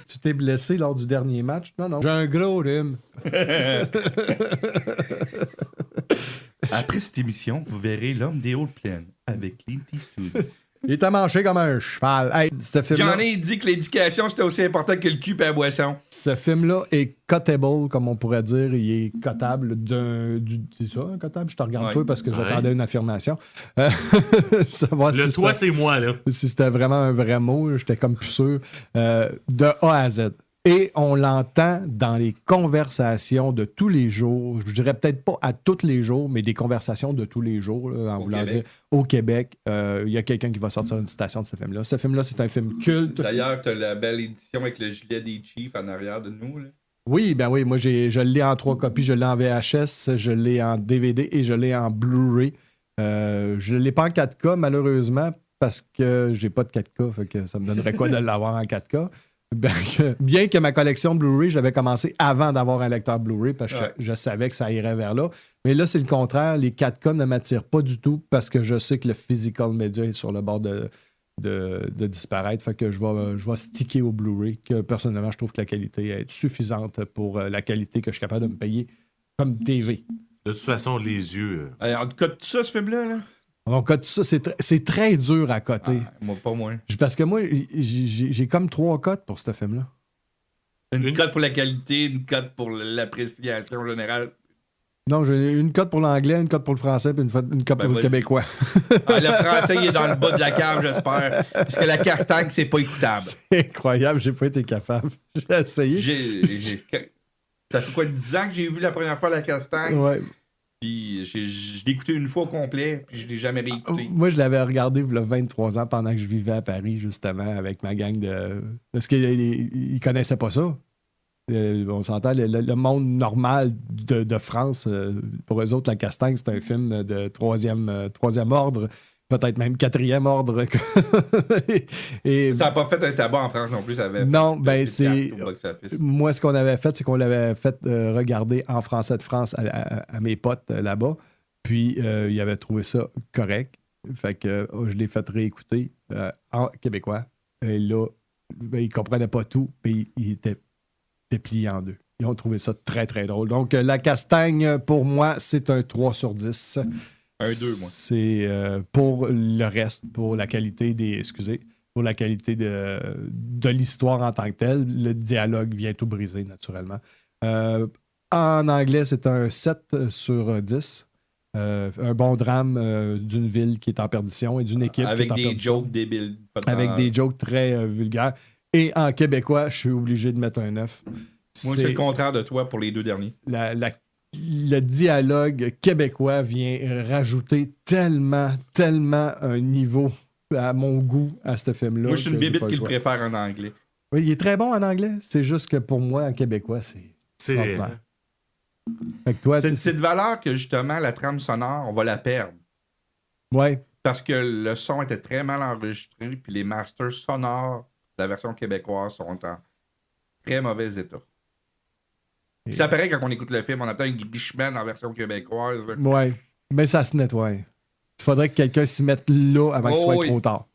Tu t'es blessé lors du dernier match? Non. J'ai un gros rhume. Après cette émission, vous verrez L'homme des hautes plaines avec Clint Eastwood. Il était manché comme un cheval. Hey, J'en ai dit que l'éducation, c'était aussi important que le cul et la boisson. Ce film-là est cutable, comme on pourrait dire. Il est cotable c'est ça, un cotable? Je te regarde pas parce que j'attendais une affirmation. Savoir Le si toi, c'est moi, là. Si c'était vraiment un vrai mot, j'étais comme plus sûr. De A à Z. Et on l'entend dans les conversations de tous les jours. Je dirais peut-être pas à tous les jours, mais des conversations de tous les jours, là, en voulant dire au Québec. Il y a quelqu'un qui va sortir une citation de ce film-là. Ce film-là, c'est un film culte. D'ailleurs, tu as la belle édition avec le gilet des Chiefs en arrière de nous. Là. Oui, ben oui. Moi, je l'ai en 3 copies. Je l'ai en VHS, je l'ai en DVD et je l'ai en Blu-ray. Je ne l'ai pas en 4K, malheureusement, parce que j'ai pas de 4K. Fait que ça me donnerait quoi de l'avoir en 4K? Bien que ma collection Blu-ray, j'avais commencé avant d'avoir un lecteur Blu-ray parce que je savais que ça irait vers là. Mais là, c'est le contraire. Les 4K ne m'attirent pas du tout parce que je sais que le physical media est sur le bord de disparaître. Fait que je vais sticker au Blu-ray, que personnellement, je trouve que la qualité est suffisante pour la qualité que je suis capable de me payer comme TV. De toute façon, les yeux. En tout cas, tout ça, ce film-là, là? On cote ça, c'est très dur à coter. Moi, pas moins. Parce que moi, j'ai comme 3 cotes pour ce film-là. Une cote pour la qualité, une cote pour l'appréciation générale. Non, j'ai une cote pour l'anglais, une cote pour le français, puis une cote pour le québécois. Le français, il est dans le bas de la cave, j'espère. Parce que la castagne, c'est pas écoutable. C'est incroyable, j'ai pas été capable. J'ai essayé. Ça fait quoi, 10 ans que j'ai vu la première fois la castagne? Ouais. Puis je l'ai écouté une fois au complet, puis je l'ai jamais réécouté. Moi, je l'avais regardé il y a 23 ans pendant que je vivais à Paris, justement, avec ma gang de... Parce qu'ils connaissaient pas ça. On s'entend, le monde normal de France, pour eux autres, La Castagne, c'est un film de troisième ordre, peut-être même 4e ordre. Et ça n'a pas fait un tabac en France non plus, ça avait... Non, ben c'est... box-office. Moi, ce qu'on avait fait, c'est qu'on l'avait fait regarder en français de France à mes potes là-bas. Puis, ils avaient trouvé ça correct. Fait que je l'ai fait réécouter en québécois. Et là, ben, ils comprenaient pas tout. Puis, ils étaient pliés en 2. Ils ont trouvé ça très, très drôle. Donc, La Castagne, pour moi, c'est un 3 sur 10. Un 2, moi. C'est pour le reste, pour la qualité pour la qualité de l'histoire en tant que telle. Le dialogue vient tout briser, naturellement. En anglais, c'est un 7 sur 10. Un bon drame d'une ville qui est en perdition et d'une équipe avec qui est en perdition. Avec des jokes débiles. Avec des jokes très vulgaires. Et en québécois, je suis obligé de mettre un 9. Moi, c'est le contraire de toi pour les 2 derniers. Le dialogue québécois vient rajouter tellement un niveau à mon goût à ce film-là. Moi, je suis une bébite qui le préfère en anglais. Oui, il est très bon en anglais. C'est juste que pour moi, en québécois, c'est extraordinaire. Fait que toi, C'est de valeur que justement la trame sonore, on va la perdre. Ouais. Parce que le son était très mal enregistré, puis les masters sonores de la version québécoise sont en très mauvais état. Puis ça paraît quand on écoute le film, on attend un glitchman en version québécoise. Là. Ouais. Mais ça se nettoie. Il faudrait que quelqu'un s'y mette là avant qu'il soit trop tard.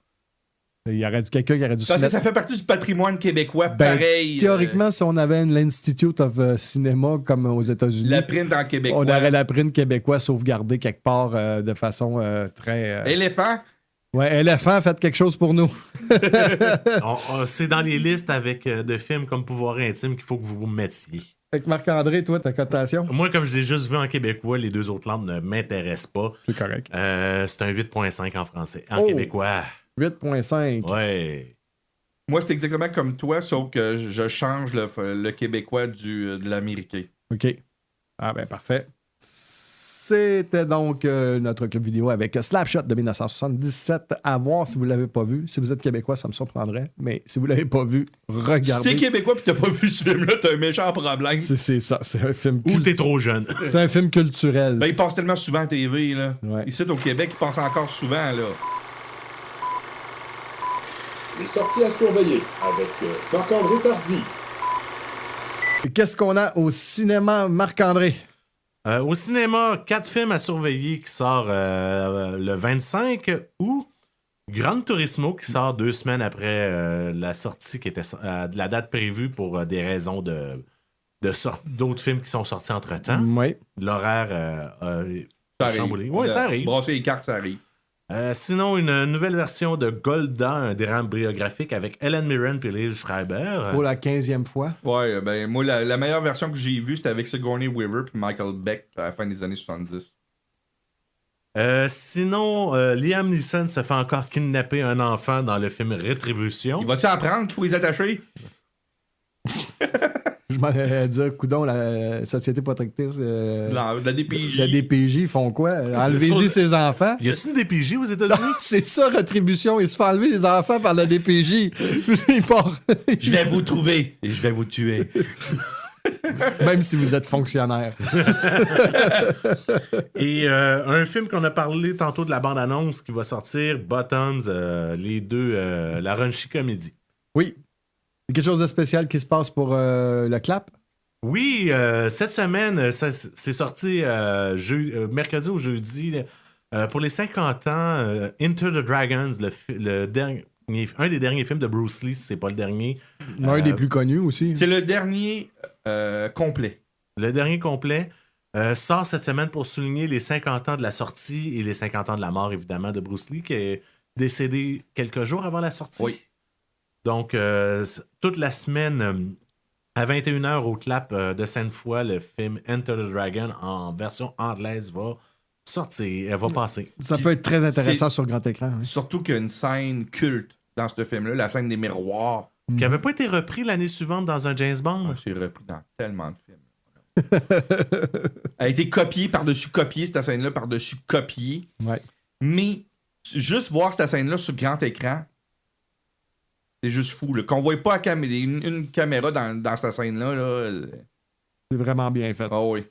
Il y aurait quelqu'un qui aurait dû se Parce que mettre... ça fait partie du patrimoine québécois, pareil. Théoriquement, si on avait l'Institute of Cinema comme aux États-Unis, la print en québécois. on aurait la print québécoise sauvegardée quelque part de façon très... Éléphant. Ouais, Éléphant, faites quelque chose pour nous. C'est dans les listes avec de films comme Pouvoir intime qu'il faut que vous vous mettiez. Fait que Marc-André, toi, ta cotation? Moi, comme je l'ai juste vu en québécois, les deux autres langues ne m'intéressent pas. C'est correct. C'est un 8.5 en français. En québécois. 8.5. Ouais. Moi, c'est exactement comme toi, sauf que je change le québécois de l'américain. OK. Ah ben parfait. C'était donc notre club vidéo avec Slapshot de 1977. À voir si vous ne l'avez pas vu. Si vous êtes québécois, ça me surprendrait. Mais si vous ne l'avez pas vu, regardez. Si t'es québécois et t'as pas vu ce film-là, t'as un méchant problème. C'est ça. C'est un film... Ou t'es trop jeune. C'est un film culturel. Ben, il passe tellement souvent à TV, là. Ouais. Ici, au Québec, il passe encore souvent, là. Les sorties à surveiller avec Marc-André Tardy. Qu'est-ce qu'on a au cinéma, Marc-André? Au cinéma, 4 films à surveiller qui sort le 25 août. Gran Turismo qui sort 2 semaines après la sortie qui était de la date prévue pour des raisons d'autres films qui sont sortis entre-temps. Oui. L'horaire Ça chamboulé. arrive. Oui, ça arrive. Brasser les cartes, ça arrive. Sinon, une nouvelle version de Golda, un drame biographique avec Helen Mirren et Liv Schreiber. Pour la 15e fois. Ouais, ben, moi, la meilleure version que j'ai vue, c'était avec Sigourney Weaver et Michael Beck à la fin des années 70. Sinon, Liam Neeson se fait encore kidnapper un enfant dans le film Rétribution. Il va-tu apprendre qu'il faut les attacher? Je m'en allais dire, coudon, la Société protectrice... La DPJ. La DPJ, ils font quoi? Enlevez-y ses enfants. Y a-t-il une DPJ aux Non, États-Unis? c'est ça, rétribution. Ils se font enlever les enfants par la DPJ. Ils partent. Je vais vous trouver et je vais vous tuer. Même si vous êtes fonctionnaire. Et un film qu'on a parlé tantôt de la bande-annonce qui va sortir, Bottoms, les deux, la Raunchy Comédie. Oui. Il y a quelque chose de spécial qui se passe pour le clap? Oui, cette semaine, c'est sorti mercredi ou jeudi. Pour les 50 ans, Into the Dragons, un des derniers films de Bruce Lee, si c'est pas le dernier. Un des plus connus aussi. C'est le dernier complet. Le dernier complet sort cette semaine pour souligner les 50 ans de la sortie et les 50 ans de la mort, évidemment, de Bruce Lee, qui est décédé quelques jours avant la sortie. Oui. Donc, toute la semaine, à 21h au clap de Sainte-Foy, le film Enter the Dragon en version anglaise va sortir, elle va passer. Ça peut être très intéressant sur grand écran. Oui. Surtout qu'il y a une scène culte dans ce film-là, la scène des miroirs. Qui n'avait pas été repris l'année suivante dans un James Bond. C'est repris dans tellement de films. Elle a été copiée par-dessus copiée, cette scène-là, par-dessus copiée. Ouais. Mais juste voir cette scène-là sur grand écran, c'est juste fou. Là. Qu'on ne voit pas une caméra dans cette scène-là. Là. C'est vraiment bien fait. Ah oui.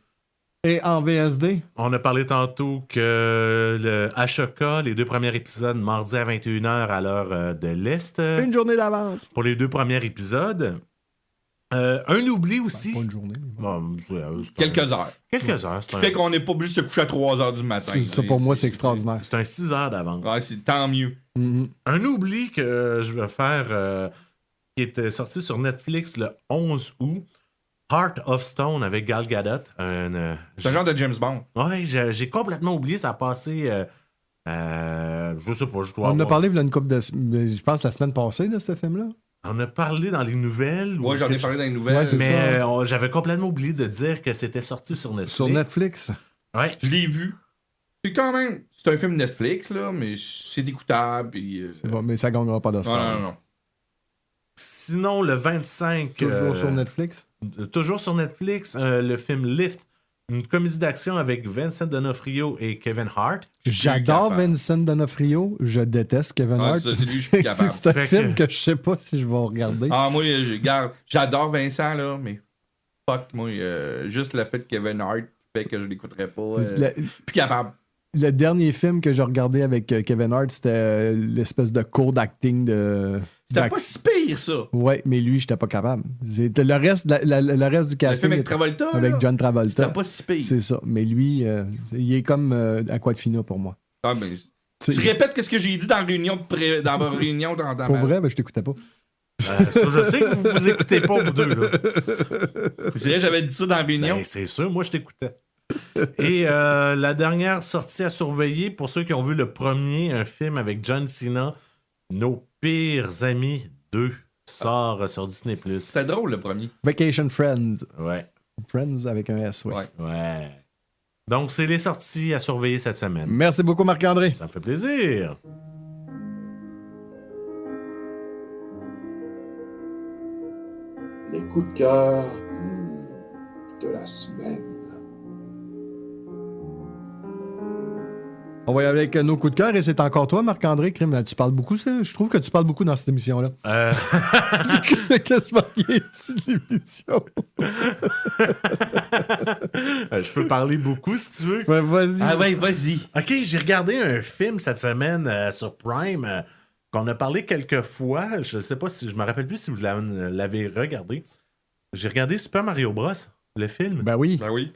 Et en VSD? On a parlé tantôt que le Ashoka, les 2 premiers épisodes, mardi à 21h à l'heure de l'Est. Une journée d'avance. Pour les 2 premiers épisodes. Un oubli aussi. Pas une journée. Bon, Quelques heures. Quelques heures. Ce qui fait qu'on n'est pas obligé de se coucher à 3 heures du matin. Ça, pour moi, c'est extraordinaire. C'est un 6 heures d'avance. Ouais, c'est tant mieux. Mm-hmm. Un oubli que je vais faire, qui est sorti sur Netflix le 11 août, Heart of Stone avec Gal Gadot. C'est un genre de James Bond. Ouais, j'ai complètement oublié, ça a passé. Je sais pas, je dois On en a avoir- parlé il y a une couple de... Je pense la semaine passée de ce film-là. On a parlé dans les nouvelles. Ouais, j'en ai parlé dans les Ouais, nouvelles. c'est Mais ça. j'avais complètement oublié de dire que c'était sorti sur Netflix. Sur Netflix. Ouais. Je l'ai vu. C'est quand même... C'est un film Netflix, là, mais c'est écoutable. Puis, C'est bon, mais ça ne gagnera pas d'Oscar. non. Sinon, le 25. Toujours sur Netflix. Toujours sur Netflix, le film Lift, une comédie d'action avec Vincent D'Onofrio et Kevin Hart. J'adore capable. Vincent D'Onofrio. Je déteste Kevin Ah, Hart. ça, c'est lui, je suis capable. C'est un Fait film que- que je sais pas si je vais regarder. Ah, moi, regarde, j'adore Vincent, là, mais fuck, moi, juste le fait que Kevin Hart fait que je l'écouterais pas. Plus capable. Le dernier film que j'ai regardé avec Kevin Hart, c'était l'espèce de cours d'acting de. C'était pas si pire, ça. Ouais, mais lui, j'étais pas capable. Le reste, le reste du Le casting. film avec Travolta. Avec là, John Travolta. C'était pas si pire. C'est ça. Mais lui, il est comme Aquafina pour moi. Ah, mais C'est- tu répètes ce que j'ai dit dans la réunion dans ma réunion dans Pour vrai, ben, je t'écoutais pas. Ça, je sais que vous écoutez pas, vous deux. Là. C'est vrai, j'avais dit ça dans la réunion. Ben, c'est sûr, moi, je t'écoutais. Et la dernière sortie à surveiller, pour ceux qui ont vu le premier, un film avec John Cena, Nos pires amis 2, sort sur Disney+. C'était drôle, le premier. Vacation Friends. Ouais, Friends avec un S, ouais. ouais. Donc, c'est les sorties à surveiller cette semaine. Merci beaucoup, Marc-André. Ça me fait plaisir. Les coups de cœur de la semaine. On va y aller avec nos coups de cœur et c'est encore toi, Marc-André. Crime, tu parles beaucoup, ça? Je trouve que tu parles beaucoup dans cette émission-là. Qu'est-ce qu'il y a ici de l'émission? Je peux parler beaucoup si tu veux. Ouais, vas-y. Ah ouais, vas-y. Ok, j'ai regardé un film cette semaine sur Prime qu'on a parlé quelques fois. Je sais pas si je me rappelle plus si vous l'avez regardé. J'ai regardé Super Mario Bros. Le film. Ben oui. Ben oui.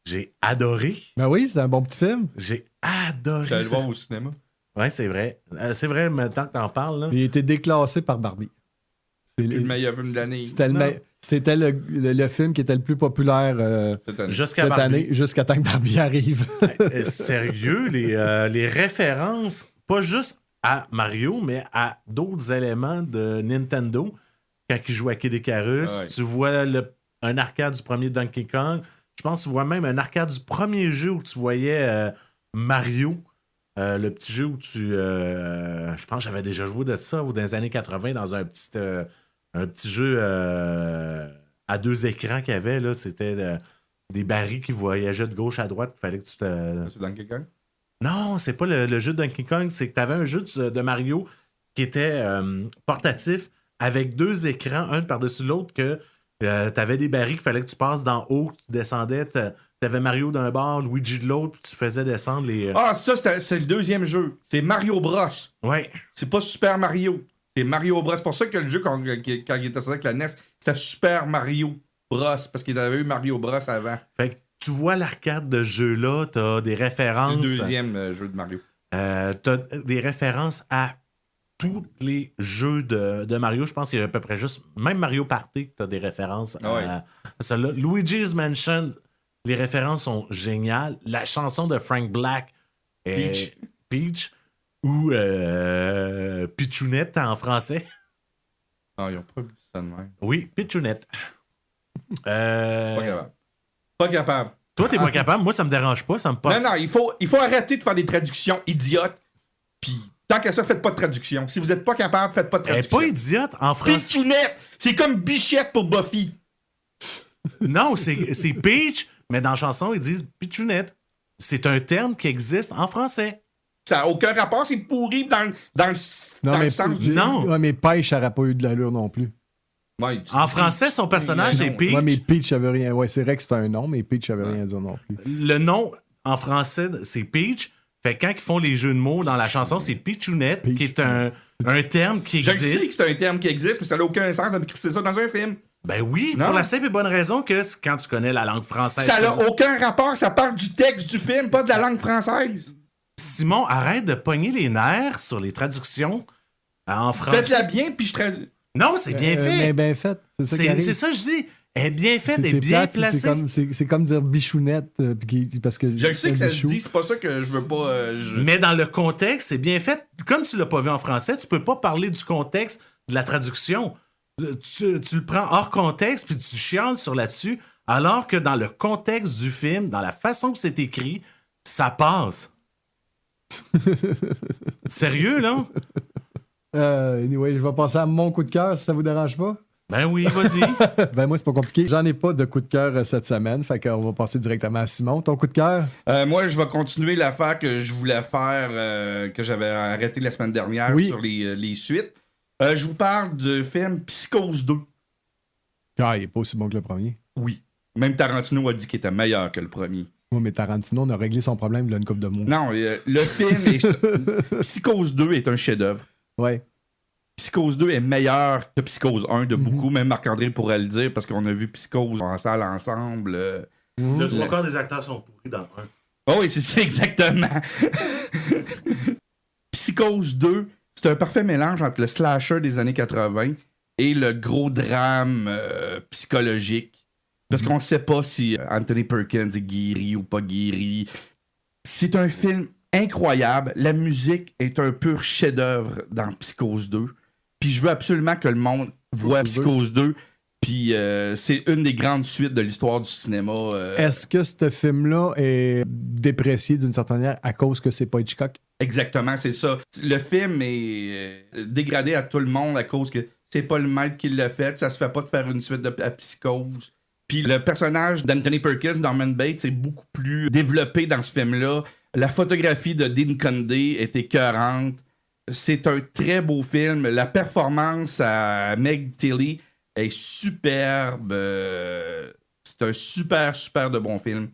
J'ai adoré. Ben oui, c'est un bon petit film. J'ai adoré. J'allais le ça. voir au cinéma. Ouais, c'est vrai. C'est vrai, maintenant que t'en parles. Là. Il a été déclassé par Barbie. C'est le meilleur film de l'année. C'était le film qui était le plus populaire Cette année. Jusqu'à cette Barbie. année, jusqu'à temps que Barbie arrive. Sérieux, les références, pas juste à Mario, mais à d'autres éléments de Nintendo. Quand il joue à Kid Icarus, Ah ouais. tu vois un arcade du premier Donkey Kong. Je pense que tu vois même un arcade du premier jeu où tu voyais Mario. Le petit jeu où je pense que j'avais déjà joué de ça ou dans les années 80 dans un petit jeu à 2 écrans qu'il y avait. Là. C'était des barils qui voyageaient de gauche à droite. Il fallait que tu te. C'est Donkey Kong? Non, c'est pas le jeu de Donkey Kong. C'est que tu avais un jeu de Mario qui était portatif avec 2 écrans, un par-dessus l'autre, que tu avais des barils qu'il fallait que tu passes d'en haut, tu descendais. T'avais Mario d'un bord, Luigi de l'autre, puis tu faisais descendre les. Ah, ça, c'est le deuxième jeu. C'est Mario Bros. Ouais. C'est pas Super Mario. C'est Mario Bros. C'est pour ça que le jeu, quand il était sorti avec la NES, c'était Super Mario Bros. Parce qu'il avait eu Mario Bros avant. Fait que tu vois l'arcade de ce jeu-là, t'as des références. C'est le deuxième jeu de Mario. T'as des références à tous les jeux de Mario. Je pense qu'il y a à peu près juste. Même Mario Party, t'as des références à celle-là. Luigi's Mansion, les références sont géniales. La chanson de Frank Black, Peach ou Pichounette en français. Non, ils ont pas dit ça de même. Oui, Pichounette. Pas capable. Pas capable. Toi, t'es pas capable. Moi, ça me dérange pas. Ça me passe. Non, il faut arrêter de faire des traductions idiotes. Puis, tant qu'à ça, faites pas de traduction. Si vous êtes pas capable, faites pas de Elle est traduction. pas idiote en français. Pichounette! C'est comme Bichette pour Buffy. Non, c'est Peach, mais dans la chanson, ils disent Pichounette. C'est un terme qui existe en français. Ça n'a aucun rapport, c'est pourri dans le sens. Non. Ouais, mais Pêche n'aurait pas eu de l'allure non plus. Ouais, En français, son personnage, c'est Peach. Ouais, mais Peach avait rien. Ouais, c'est vrai que c'est un nom, mais Peach avait rien à dire non plus. Le nom en français, c'est Peach. Fait que quand ils font les jeux de mots dans la chanson, c'est Pichounette, qui est un terme qui Je sais que existe. c'est un terme qui existe, mais ça n'a aucun sens de crisser ça dans un film. Ben oui, Non. pour la simple et bonne raison que quand tu connais la langue française. Ça n'a aucun rapport, ça part du texte du film, pas de la langue française. Simon, arrête de pogner les nerfs sur les traductions en français. Faites-la bien, puis je traduis. Non, c'est bien fait. Bien fait. C'est ça qui arrive. C'est ça que je dis. Elle est bien faite, elle C'est est bien plate, placée. c'est comme dire bichounette, parce que Je le sais que ça se bichou. dit, c'est pas ça que je veux pas. Mais dans le contexte, c'est bien fait. Comme tu l'as pas vu en français, tu peux pas parler du contexte de la traduction. Tu le prends hors contexte puis tu chiales sur là-dessus, alors que dans le contexte du film, dans la façon que c'est écrit, ça passe. Sérieux, là? Anyway, je vais passer à mon coup de cœur si ça vous dérange pas. Ben oui, vas-y. Ben moi, c'est pas compliqué. J'en ai pas de coup de cœur cette semaine, fait qu'on va passer directement à Simon. Ton coup de cœur? Moi, je vais continuer l'affaire que je voulais faire, que j'avais arrêté la semaine dernière sur les suites. Je vous parle du film Psychose 2. Ah, il est pas aussi bon que le premier. Oui. Même Tarantino a dit qu'il était meilleur que le premier. Oui, mais Tarantino on a réglé son problème là, une couple de mots. Non, le film Psychose 2 est un chef-d'œuvre. Ouais. Psychose 2 est meilleur que Psychose 1 de beaucoup. Même Marc-André pourrait le dire parce qu'on a vu Psychose en salle ensemble. Le trois quarts des acteurs sont pourris dans le 1. Oh oui, c'est ça exactement. Psychose 2, c'est un parfait mélange entre le slasher des années 80 et le gros drame psychologique. Parce qu'on ne sait pas si Anthony Perkins est guéri ou pas guéri. C'est un film incroyable. La musique est un pur chef-d'œuvre dans Psychose 2. Puis je veux absolument que le monde voit Psychose 2. Puis c'est une des grandes suites de l'histoire du cinéma. Est-ce que ce film-là est déprécié d'une certaine manière à cause que c'est pas Hitchcock? Exactement, c'est ça. Le film est dégradé à tout le monde à cause que c'est pas le maître qui l'a fait. Ça se fait pas de faire une suite à Psychose. Puis le personnage d'Anthony Perkins, Norman Bates, est beaucoup plus développé dans ce film-là. La photographie de Dean Condé est écœurante. C'est un très beau film. La performance à Meg Tilly est superbe. C'est un super de bon film.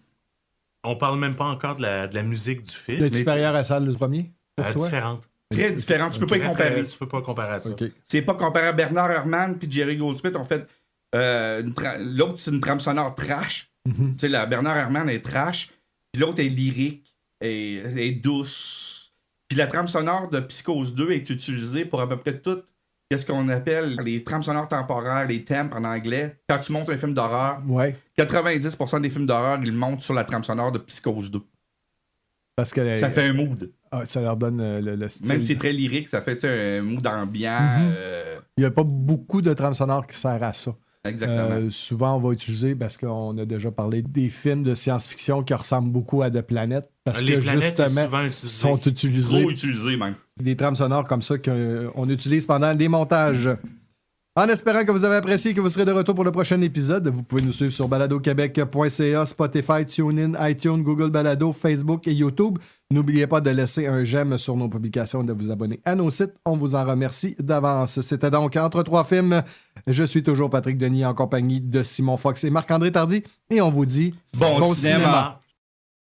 On parle même pas encore de la musique du film. C'est supérieur à celle du premier? Pour toi? Différente. Très différent. Tu peux pas y comparer. Tu peux pas comparer à ça. Okay. C'est pas comparé à Bernard Herrmann puis Jerry Goldsmith ont fait l'autre c'est une trame sonore trash. Tu sais, la Bernard Herrmann est trash, puis l'autre est lyrique et douce. Puis la trame sonore de Psychose 2 est utilisée pour à peu près tout ce qu'on appelle les trames sonores temporaires, les thèmes en anglais. Quand tu montes un film d'horreur, 90% des films d'horreur, ils montent sur la trame sonore de Psychose 2. Parce que ça fait un mood. Ça leur donne le style. Même si c'est très lyrique, ça fait un mood ambiant. Il n'y a pas beaucoup de trames sonores qui servent à ça. Exactement. Souvent, on va utiliser, parce qu'on a déjà parlé des films de science-fiction qui ressemblent beaucoup à The Planet. Parce les que planètes justement, sont utilisés. Trop utilisés, même. Des trames sonores comme ça qu'on utilise pendant les montages. En espérant que vous avez apprécié et que vous serez de retour pour le prochain épisode, vous pouvez nous suivre sur baladoquebec.ca, Spotify, TuneIn, iTunes, Google Balado, Facebook et YouTube. N'oubliez pas de laisser un j'aime sur nos publications et de vous abonner à nos sites. On vous en remercie d'avance. C'était donc Entre trois films. Je suis toujours Patrick Denis en compagnie de Simon Fox et Marc-André Tardy. Et on vous dit bon cinéma.